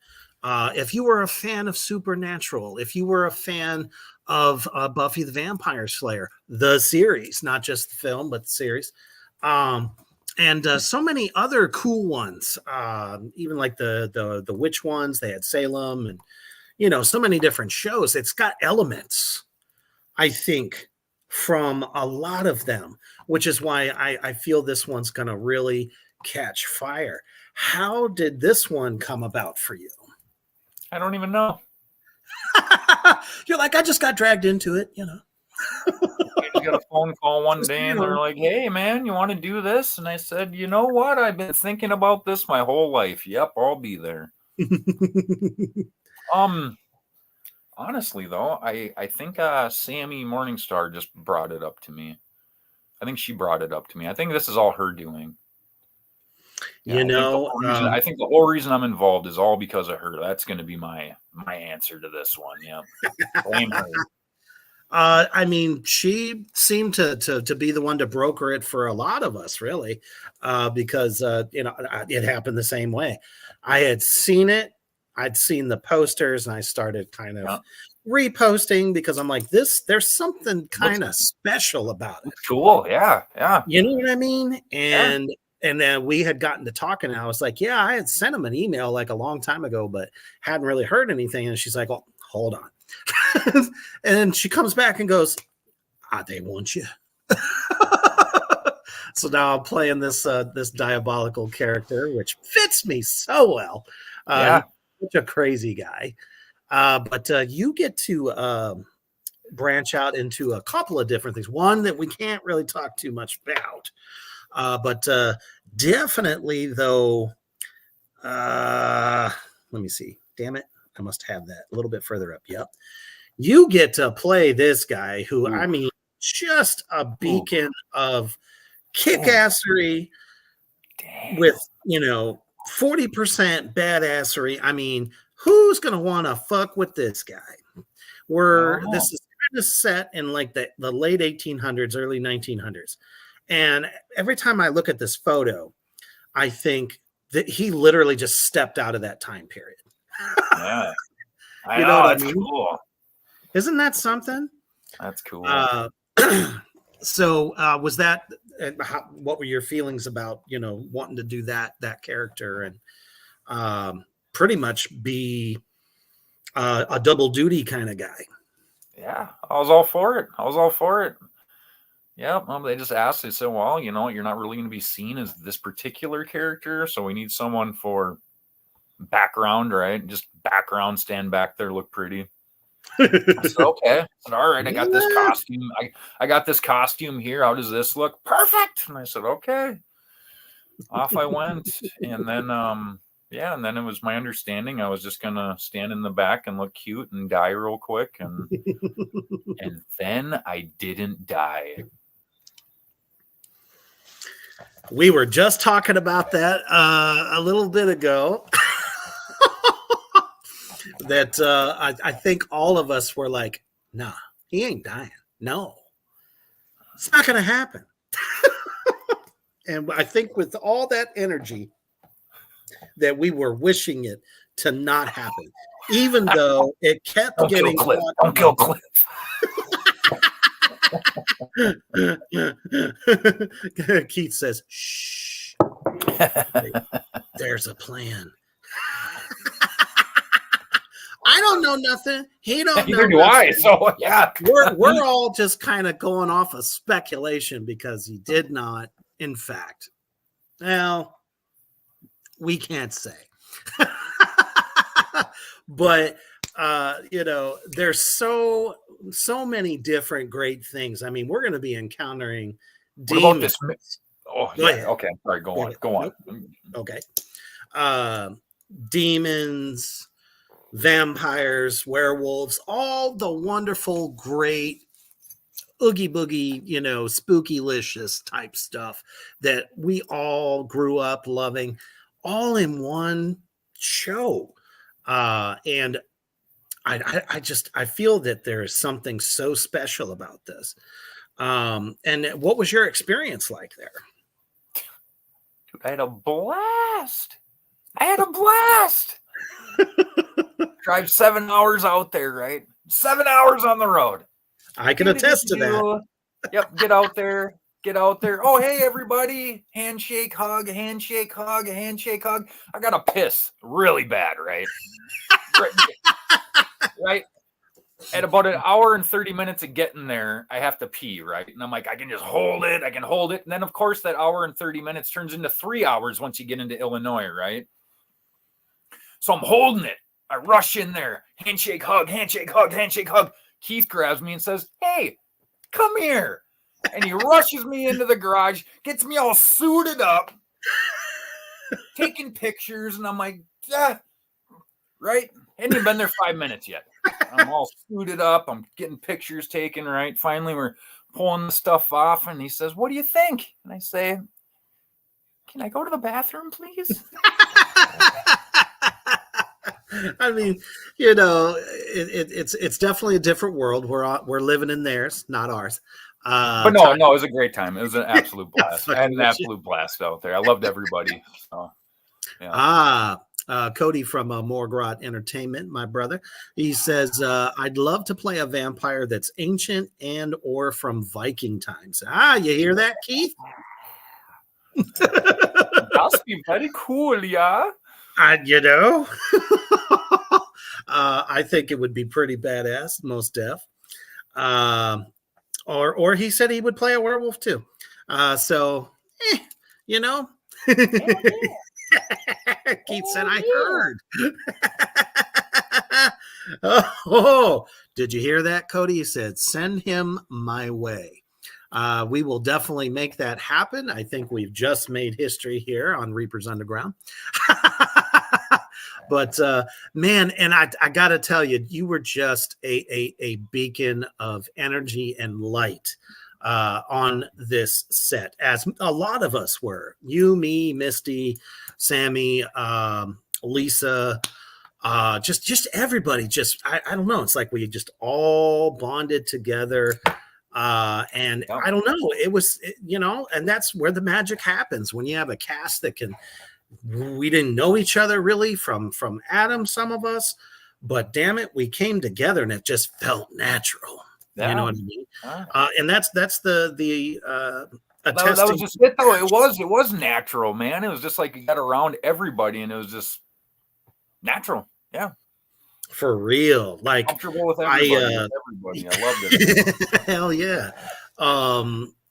Speaker 2: If you were a fan of Supernatural, if you were a fan of Buffy the Vampire Slayer, the series, not just the film, but the series, and so many other cool ones, even like the witch ones, they had Salem and, so many different shows. It's got elements, I think, from a lot of them, which is why I feel this one's going to really catch fire. How did this one come about for you?
Speaker 3: I don't even know.
Speaker 2: You're like, I just got dragged into it,
Speaker 3: I just got a phone call one day and they're like, hey, man, you want to do this? And I said, you know what? I've been thinking about this my whole life. Yep, I'll be there. Honestly, though, I think Sammy Morningstar just brought it up to me. I think she brought it up to me. I think this is all her doing. Yeah, I think the whole reason I'm involved is all because of her. That's going to be my answer to this one. Yeah, blame her.
Speaker 2: I mean, she seemed to be the one to broker it for a lot of us, really, because it happened the same way. I had seen it, I'd seen the posters, and I started kind of reposting because I'm like, there's something kind of special about it.
Speaker 3: Cool, yeah.
Speaker 2: You know what I mean? And then we had gotten to talking, and I was like, yeah, I had sent him an email like a long time ago, but hadn't really heard anything. And she's like, well, hold on. And then she comes back and goes, they want you. So now I'm playing this diabolical character, which fits me so well. Such a crazy guy. But you get to branch out into a couple of different things. One that we can't really talk too much about. But definitely, though, let me see. Damn it. I must have that a little bit further up. Yep. You get to play this guy who, I mean, just a beacon of kick-assery with, 40% badassery. I mean, who's going to want to fuck with this guy? This is kind of set in like the late 1800s, early 1900s. And every time I look at this photo, I think that he literally just stepped out of that time period.
Speaker 3: Yeah. I know that's cool.
Speaker 2: Isn't that something?
Speaker 3: That's cool.
Speaker 2: So was that what were your feelings about, wanting to do that character and pretty much be a double duty kind of guy?
Speaker 3: Yeah, I was all for it. Yeah, they just asked. They said, well, you're not really going to be seen as this particular character, so we need someone for background, right? Just background, stand back there, look pretty. I said, okay. I said, all right, I got this costume. I got this costume here. How does this look? Perfect. And I said, okay. Off I went. And then and then it was my understanding I was just gonna stand in the back and look cute and die real quick. And then I didn't die.
Speaker 2: We were just talking about that a little bit ago. That I think all of us were like, nah, he ain't dying. No, it's not going to happen. And I think with all that energy that we were wishing it to not happen, even though it kept getting
Speaker 3: Cliff. Don't kill Cliff.
Speaker 2: Keith says, shh, there's a plan. I don't know nothing. He don't know.
Speaker 3: Neither do I. So yeah,
Speaker 2: we're all just kind of going off of speculation because he did not, in fact. Well, we can't say. But there's so many different great things. I mean, we're going to be encountering demons.
Speaker 3: What about this? Oh, yeah. Okay. All right, go on. Go on.
Speaker 2: Okay. Demons, vampires, werewolves, all the wonderful, great, oogie boogie, spooky-licious type stuff that we all grew up loving, all in one show. And I feel that there is something so special about this. And what was your experience like there?
Speaker 3: I had a blast. Drive 7 hours out there, right? 7 hours on the road.
Speaker 2: I can attest to that.
Speaker 3: Yep, get out there. Oh, hey, everybody. Handshake, hug. I got to piss really bad, right? Right. At about an hour and 30 minutes of getting there, I have to pee, right? And I'm like, I can just hold it. And then, of course, that hour and 30 minutes turns into 3 hours once you get into Illinois, right? So I'm holding it. I rush in there. Handshake, hug. Keith grabs me and says, hey, come here. And he rushes me into the garage, gets me all suited up, taking pictures. And I'm like, right? Hadn't even been there 5 minutes yet. I'm all suited up. I'm getting pictures taken, right? Finally, we're pulling the stuff off. And he says, what do you think? And I say, can I go to the bathroom, please?
Speaker 2: I mean, it's definitely a different world. We're living in theirs, not ours.
Speaker 3: But no, it was a great time. It was an absolute blast. I had an absolute blast out there. I loved everybody. So, yeah.
Speaker 2: Cody from Morgrot Entertainment, my brother, he says, I'd love to play a vampire that's ancient and or from Viking times. You hear that, Keith?
Speaker 3: That's be very cool, yeah.
Speaker 2: I think it would be pretty badass, most def. Or he said he would play a werewolf too. Keith said, I heard. Oh, did you hear that, Cody? He said, send him my way. We will definitely make that happen. I think we've just made history here on Reapers Underground. But man, and I got to tell you, you were just a beacon of energy and light on this set, as a lot of us were. You, me, Misty, Sammy, Lisa, just everybody. I don't know. It's like we just all bonded together. And I don't know. It was, and that's where the magic happens when you have a cast that can. We didn't know each other really from Adam, some of us, but damn it, we came together and it just felt natural. Yeah. You know what I mean? And that's the
Speaker 3: that was just it though. It was natural, man. It was just like you got around everybody and it was just natural. Yeah.
Speaker 2: For real. Like
Speaker 3: comfortable with everybody. I loved it.
Speaker 2: Hell yeah.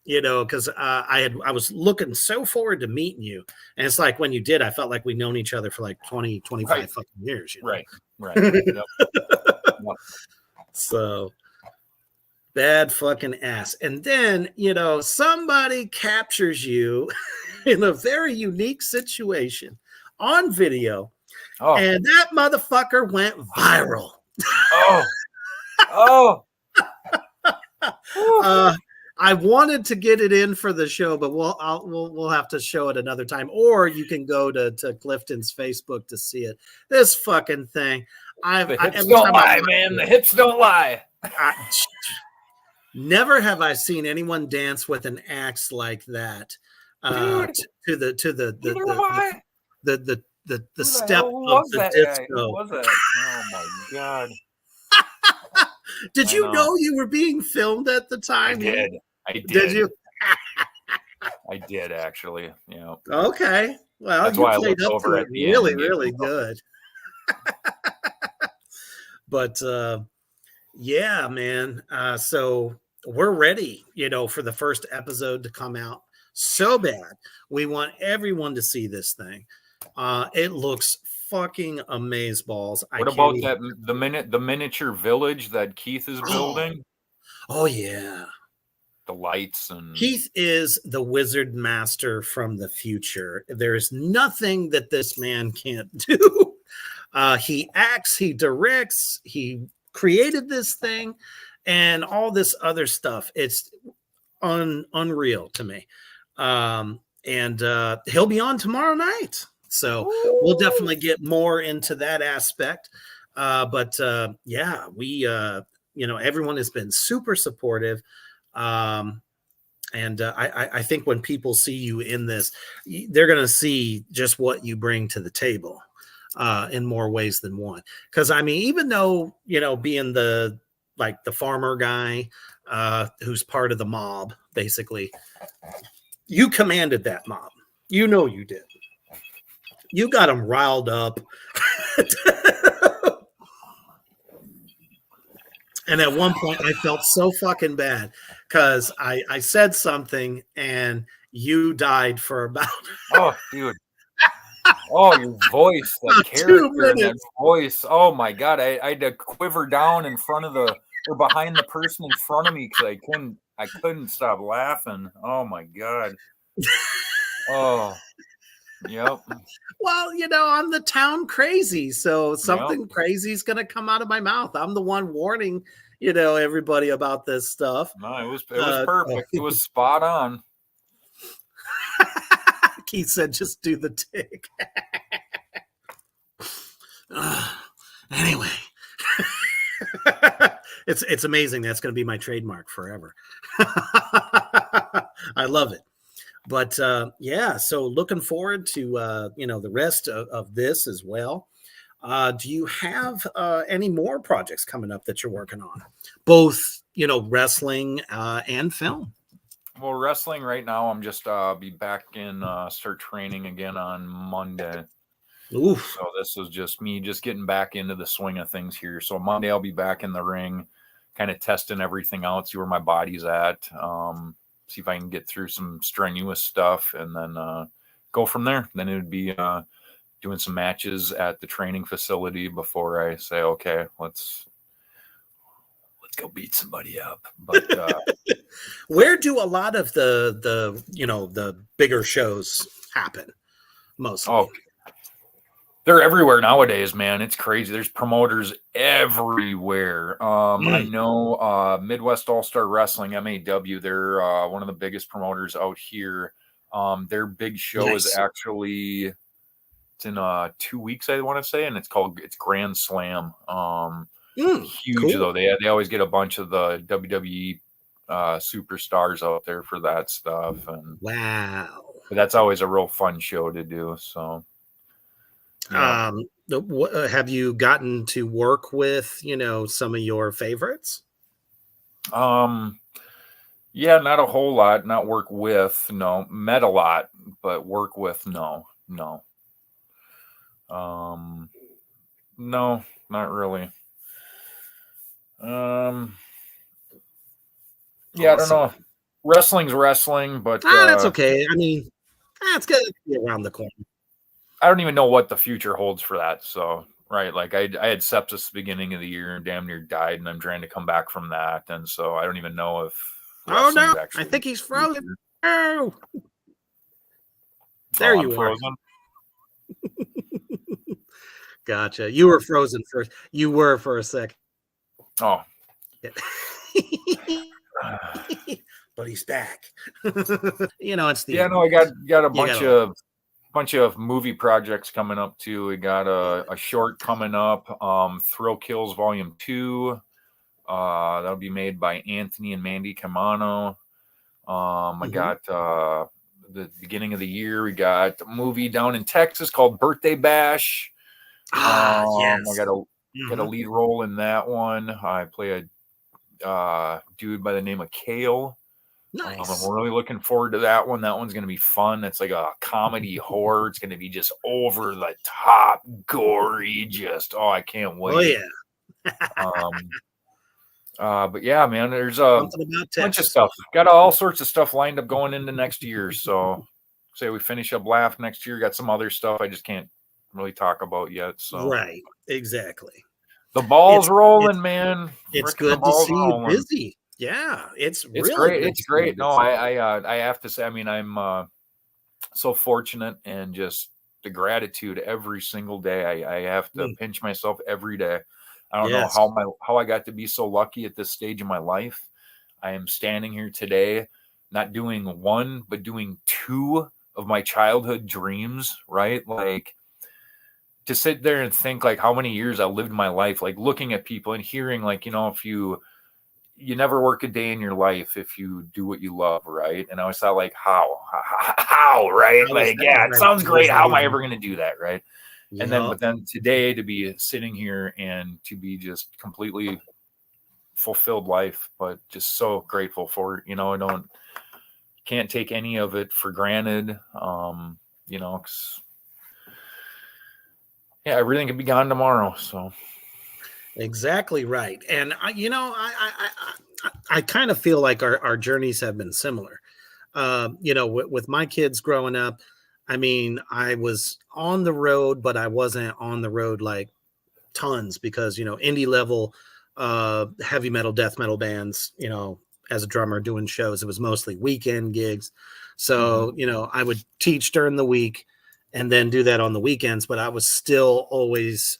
Speaker 2: Because I was looking so forward to meeting you. And it's like when you did, I felt like we'd known each other for like 20, 25 fucking years.
Speaker 3: Right. Yep.
Speaker 2: So bad fucking ass. And then, somebody captures you in a very unique situation on video,
Speaker 3: Oh,
Speaker 2: and that motherfucker went viral.
Speaker 3: oh, oh.
Speaker 2: I wanted to get it in for the show, but we'll have to show it another time, or you can go to Clifton's Facebook to see it. This fucking thing.
Speaker 3: The hips don't lie, man. The hips don't lie.
Speaker 2: Never have I seen anyone dance with an axe like that. To the step of the disco.
Speaker 3: Who was that? Oh my god!
Speaker 2: Did you know you were being filmed at the time?
Speaker 3: I did.
Speaker 2: Did you?
Speaker 3: I did actually. Yeah.
Speaker 2: Okay. Well,
Speaker 3: that's
Speaker 2: you
Speaker 3: why
Speaker 2: played
Speaker 3: I
Speaker 2: up
Speaker 3: over
Speaker 2: to
Speaker 3: at
Speaker 2: it
Speaker 3: the
Speaker 2: really,
Speaker 3: end.
Speaker 2: really good. But yeah, man. So we're ready, for the first episode to come out. So bad. We want everyone to see this thing. It looks fucking amazeballs.
Speaker 3: What about that? The miniature village that Keith is building?
Speaker 2: Oh yeah.
Speaker 3: The lights and
Speaker 2: Keith is the wizard master from the future. There's nothing that this man can't do. He acts, he directs, he created this thing, and all this other stuff. It's unreal to me. And he'll be on tomorrow night. So we'll definitely get more into that aspect. But yeah, we, everyone has been super supportive. And I think when people see you in this, they're going to see just what you bring to the table in more ways than one. Because I mean, even though, being the farmer guy who's part of the mob, basically, you commanded that mob. You did. You got them riled up. And at one point, I felt so fucking bad because I said something and you died for about.
Speaker 3: Oh, dude. Oh, your voice, that character and that voice. Oh my god, I had to quiver down in front of or behind the person in front of me because I couldn't stop laughing. Oh my god. Oh, yep.
Speaker 2: Well, I'm the town crazy, so something crazy is going to come out of my mouth. I'm the one warning, everybody about this stuff.
Speaker 3: No, it was perfect. It was spot on.
Speaker 2: Keith said, "Just do the tick." Anyway, it's amazing. That's going to be my trademark forever. I love it. But yeah, so looking forward to the rest of this as well. Do you have any more projects coming up that you're working on, both wrestling and film?
Speaker 3: Well, wrestling right now, I'm just be back in start training again on Monday.
Speaker 2: Oof.
Speaker 3: So this is just me getting back into the swing of things here. So Monday I'll be back in the ring, kind of testing everything out, see where my body's at. See if I can get through some strenuous stuff and then go from there. Then it would be doing some matches at the training facility before I say, okay, let's go beat somebody up. But
Speaker 2: where do a lot of the bigger shows happen mostly?
Speaker 3: Oh, they're everywhere nowadays, man. It's crazy. There's promoters everywhere. I know Midwest All-Star Wrestling, MAW, they're one of the biggest promoters out here. Their big show is actually, it's in 2 weeks, I want to say, and it's Grand Slam. Huge, cool. Though. They always get a bunch of the WWE superstars out there for that stuff. And
Speaker 2: wow.
Speaker 3: But that's always a real fun show to do, so.
Speaker 2: Yeah. Have you gotten to work with, some of your favorites?
Speaker 3: Yeah, not a whole lot. Not work with, no. Met a lot, but work with, no. No, not really. Yeah, awesome. I don't know. Wrestling's wrestling, but
Speaker 2: that's okay. I mean, that's gonna be around the corner.
Speaker 3: I don't even know what the future holds for that. So Right. Like I had sepsis at the beginning of the year and damn near died, and I'm trying to come back from that. And so I don't even know if
Speaker 2: Oh
Speaker 3: wrestling's
Speaker 2: no, I
Speaker 3: actually
Speaker 2: think he's
Speaker 3: the
Speaker 2: frozen.
Speaker 3: future.
Speaker 2: Oh, there
Speaker 3: Oh, I'm
Speaker 2: you are.
Speaker 3: frozen.
Speaker 2: Gotcha. You were frozen first. You were for a second.
Speaker 3: Oh.
Speaker 2: But he's back. It's the
Speaker 3: Yeah, no, I got a bunch of movie projects coming up too. We got a short coming up, Thrill Kills Volume 2. That'll be made by Anthony and Mandy Camano. I got the beginning of the year, we got a movie down in Texas called Birthday Bash.
Speaker 2: Yes.
Speaker 3: I got a lead role in that one. I play a dude by the name of Kale.
Speaker 2: Nice.
Speaker 3: I'm really looking forward to that one. That one's going to be fun. It's like a comedy horror. It's going to be just over the top, gory. I can't wait.
Speaker 2: Oh yeah.
Speaker 3: But yeah, man, there's a
Speaker 2: Something about
Speaker 3: bunch of
Speaker 2: Texas.
Speaker 3: stuff. Got all sorts of stuff lined up going into next year. So, say we finish up Laugh next year. Got some other stuff I just can't really talk about yet. So,
Speaker 2: Right. Exactly.
Speaker 3: the ball's rolling, man.
Speaker 2: It's
Speaker 3: Frickin' the
Speaker 2: good to
Speaker 3: ball's
Speaker 2: see you
Speaker 3: rolling.
Speaker 2: busy. Yeah, it's really
Speaker 3: great.
Speaker 2: good
Speaker 3: It's
Speaker 2: to see you
Speaker 3: great. No,
Speaker 2: busy.
Speaker 3: I have to say, I mean, I'm so fortunate, and just the gratitude every single day. I have to pinch myself every day. I don't know how I got to be so lucky at this stage of my life. I am standing here today, not doing one, but doing two of my childhood dreams, right? Like, to sit there and think like how many years I lived my life, like looking at people and hearing like, if you never work a day in your life if you do what you love, right? And I always thought like, how, right? Like, yeah, it sounds great. How am I ever going to do that, right? And then, but then today, to be sitting here and to be just completely fulfilled life, but just so grateful for it. I can't take any of it for granted. 'Cause, yeah, everything could be gone tomorrow. So
Speaker 2: Exactly right. And I kind of feel like our journeys have been similar. With my kids growing up, I mean, I was on the road, but I wasn't on the road like tons because, indie level, heavy metal, death metal bands, as a drummer doing shows, it was mostly weekend gigs. So, I would teach during the week and then do that on the weekends, but I was still always,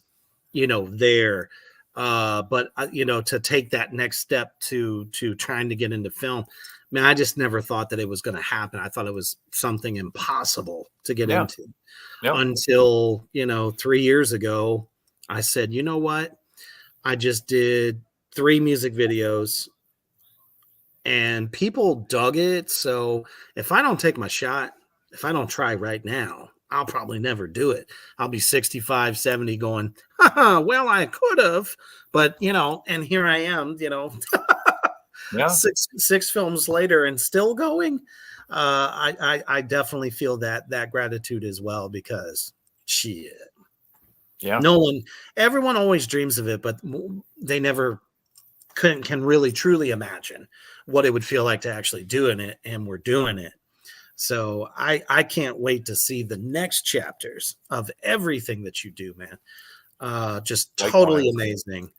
Speaker 2: there. But to take that next step to trying to get into film, man, I just never thought that it was going to happen. I thought it was something impossible to get into until, 3 years ago, I said, you know what? I just did 3 music videos and people dug it. So if I don't take my shot, if I don't try right now, I'll probably never do it. I'll be 65, 70 going, well, I could have, but and here I am, six films later and still going. I definitely feel that gratitude as well, because shit.
Speaker 3: Yeah.
Speaker 2: Everyone always dreams of it, but they never can really truly imagine what it would feel like to actually doing it, and we're doing it. So I can't wait to see the next chapters of everything that you do, man. Just totally amazing.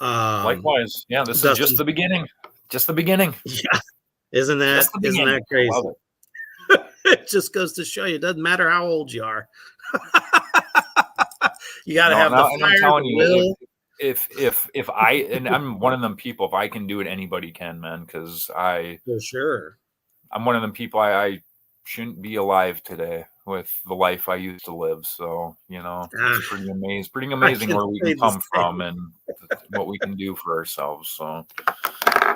Speaker 3: Likewise. Yeah, this
Speaker 2: Dustin,
Speaker 3: is just the beginning. Just the beginning.
Speaker 2: Yeah. Isn't that crazy?
Speaker 3: I love it.
Speaker 2: It just goes to show you, it doesn't matter how old you are. You got to have the fire,
Speaker 3: I'm telling
Speaker 2: the will.
Speaker 3: If I, and I'm one of them people, if I can do it, anybody can, man. Because
Speaker 2: for sure,
Speaker 3: I'm one of them people. I shouldn't be alive today with the life I used to live. So it's pretty amazing where we can come from and what we can do for ourselves. So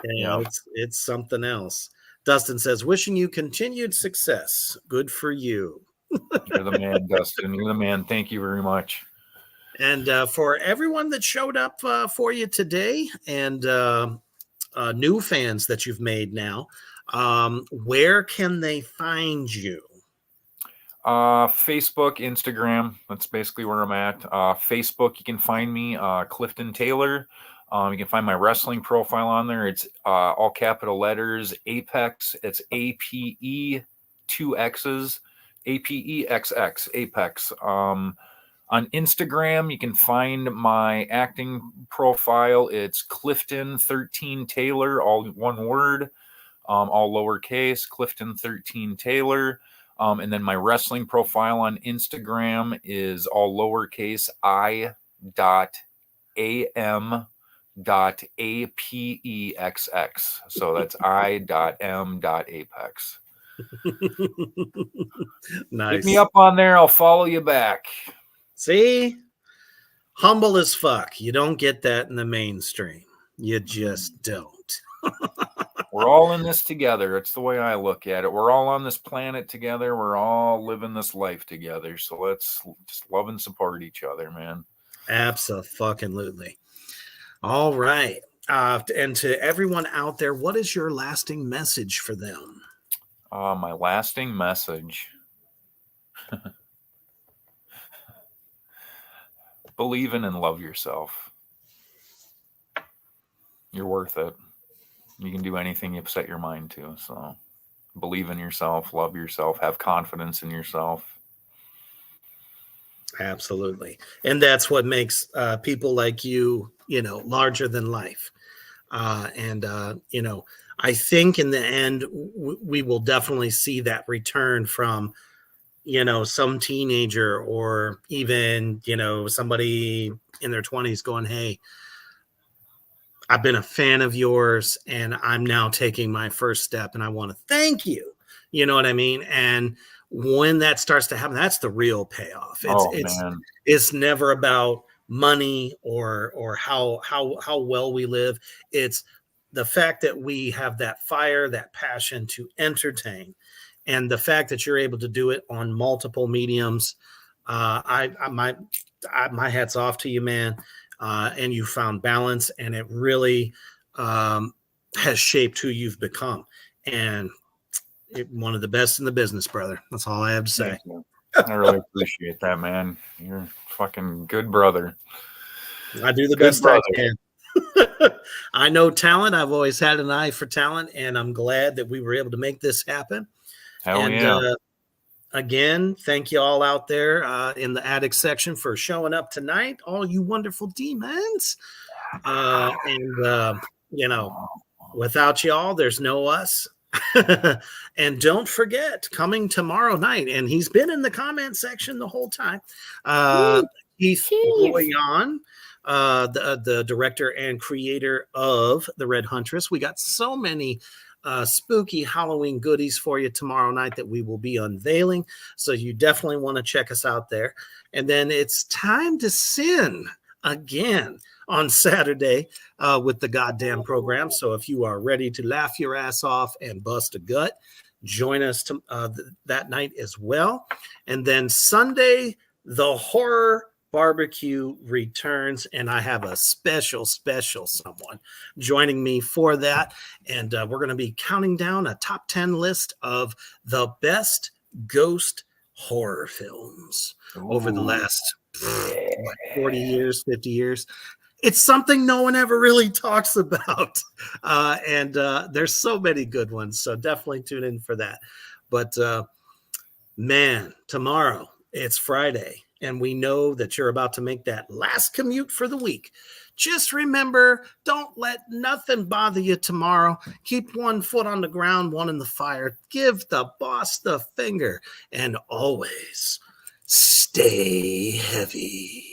Speaker 2: yeah, it's something else. Dustin says, wishing you continued success. Good for you.
Speaker 3: You're the man, Dustin. You're the man. Thank you very much.
Speaker 2: And for everyone that showed up for you today, and new fans that you've made now, where can they find you?
Speaker 3: Facebook, Instagram. That's basically where I'm at. Facebook, you can find me, Clifton Taylor. You can find my wrestling profile on there. It's all capital letters, Apex. It's APE, 2 X's, APEXX, Apex. On Instagram, you can find my acting profile. It's Clifton 13 Taylor, all one word, all lowercase, Clifton 13 Taylor. And then my wrestling profile on Instagram is all lowercase I.am.apexx. So that's I.m.apex.
Speaker 2: Nice.
Speaker 3: Hit me up on there. I'll follow you back.
Speaker 2: See? Humble as fuck. You don't get that in the mainstream. You just don't.
Speaker 3: We're all in this together. It's the way I look at it. We're all on this planet together. We're all living this life together. So let's just love and support each other, man.
Speaker 2: Absolutely. All right. And to everyone out there, what is your lasting message for them?
Speaker 3: My lasting message. Believe in and love yourself. You're worth it. You can do anything you set your mind to. So believe in yourself, love yourself, have confidence in yourself.
Speaker 2: Absolutely. And that's what makes people like you, larger than life. I think in the end, we will definitely see that return from, some teenager or even, somebody in their 20s going, hey, I've been a fan of yours and I'm now taking my first step and I want to thank you. You know what I mean? And when that starts to happen, that's the real payoff. It's never about money or how well we live. It's the fact that we have that fire, that passion to entertain, and the fact that you're able to do it on multiple mediums. My hat's off to you, man. And you found balance, and it really has shaped who you've become. And one of the best in the business, brother. That's all I have to say.
Speaker 3: I really appreciate that, man. You're a fucking good brother.
Speaker 2: I do the best I can. I know talent. I've always had an eye for talent, and I'm glad that we were able to make this happen. Again, thank you all out there in the attic section for showing up tonight, all you wonderful demons. Without y'all, there's no us. And don't forget, coming tomorrow night, and he's been in the comment section the whole time, Keith Boyan, the director and creator of The Red Huntress. We got so many spooky Halloween goodies for you tomorrow night that we will be unveiling. So you definitely want to check us out there. And then it's time to sin again on Saturday with the goddamn program. So if you are ready to laugh your ass off and bust a gut, join us that night as well. And then Sunday, the horror barbecue returns, and I have a special someone joining me for that. And we're going to be counting down a top 10 list of the best ghost horror films over the last 40 years, 50 years. It's something no one ever really talks about. And there's so many good ones. So definitely tune in for that. But man, tomorrow it's Friday. And we know that you're about to make that last commute for the week. Just remember, don't let nothing bother you tomorrow. Keep one foot on the ground, one in the fire. Give the boss the finger. And always stay heavy.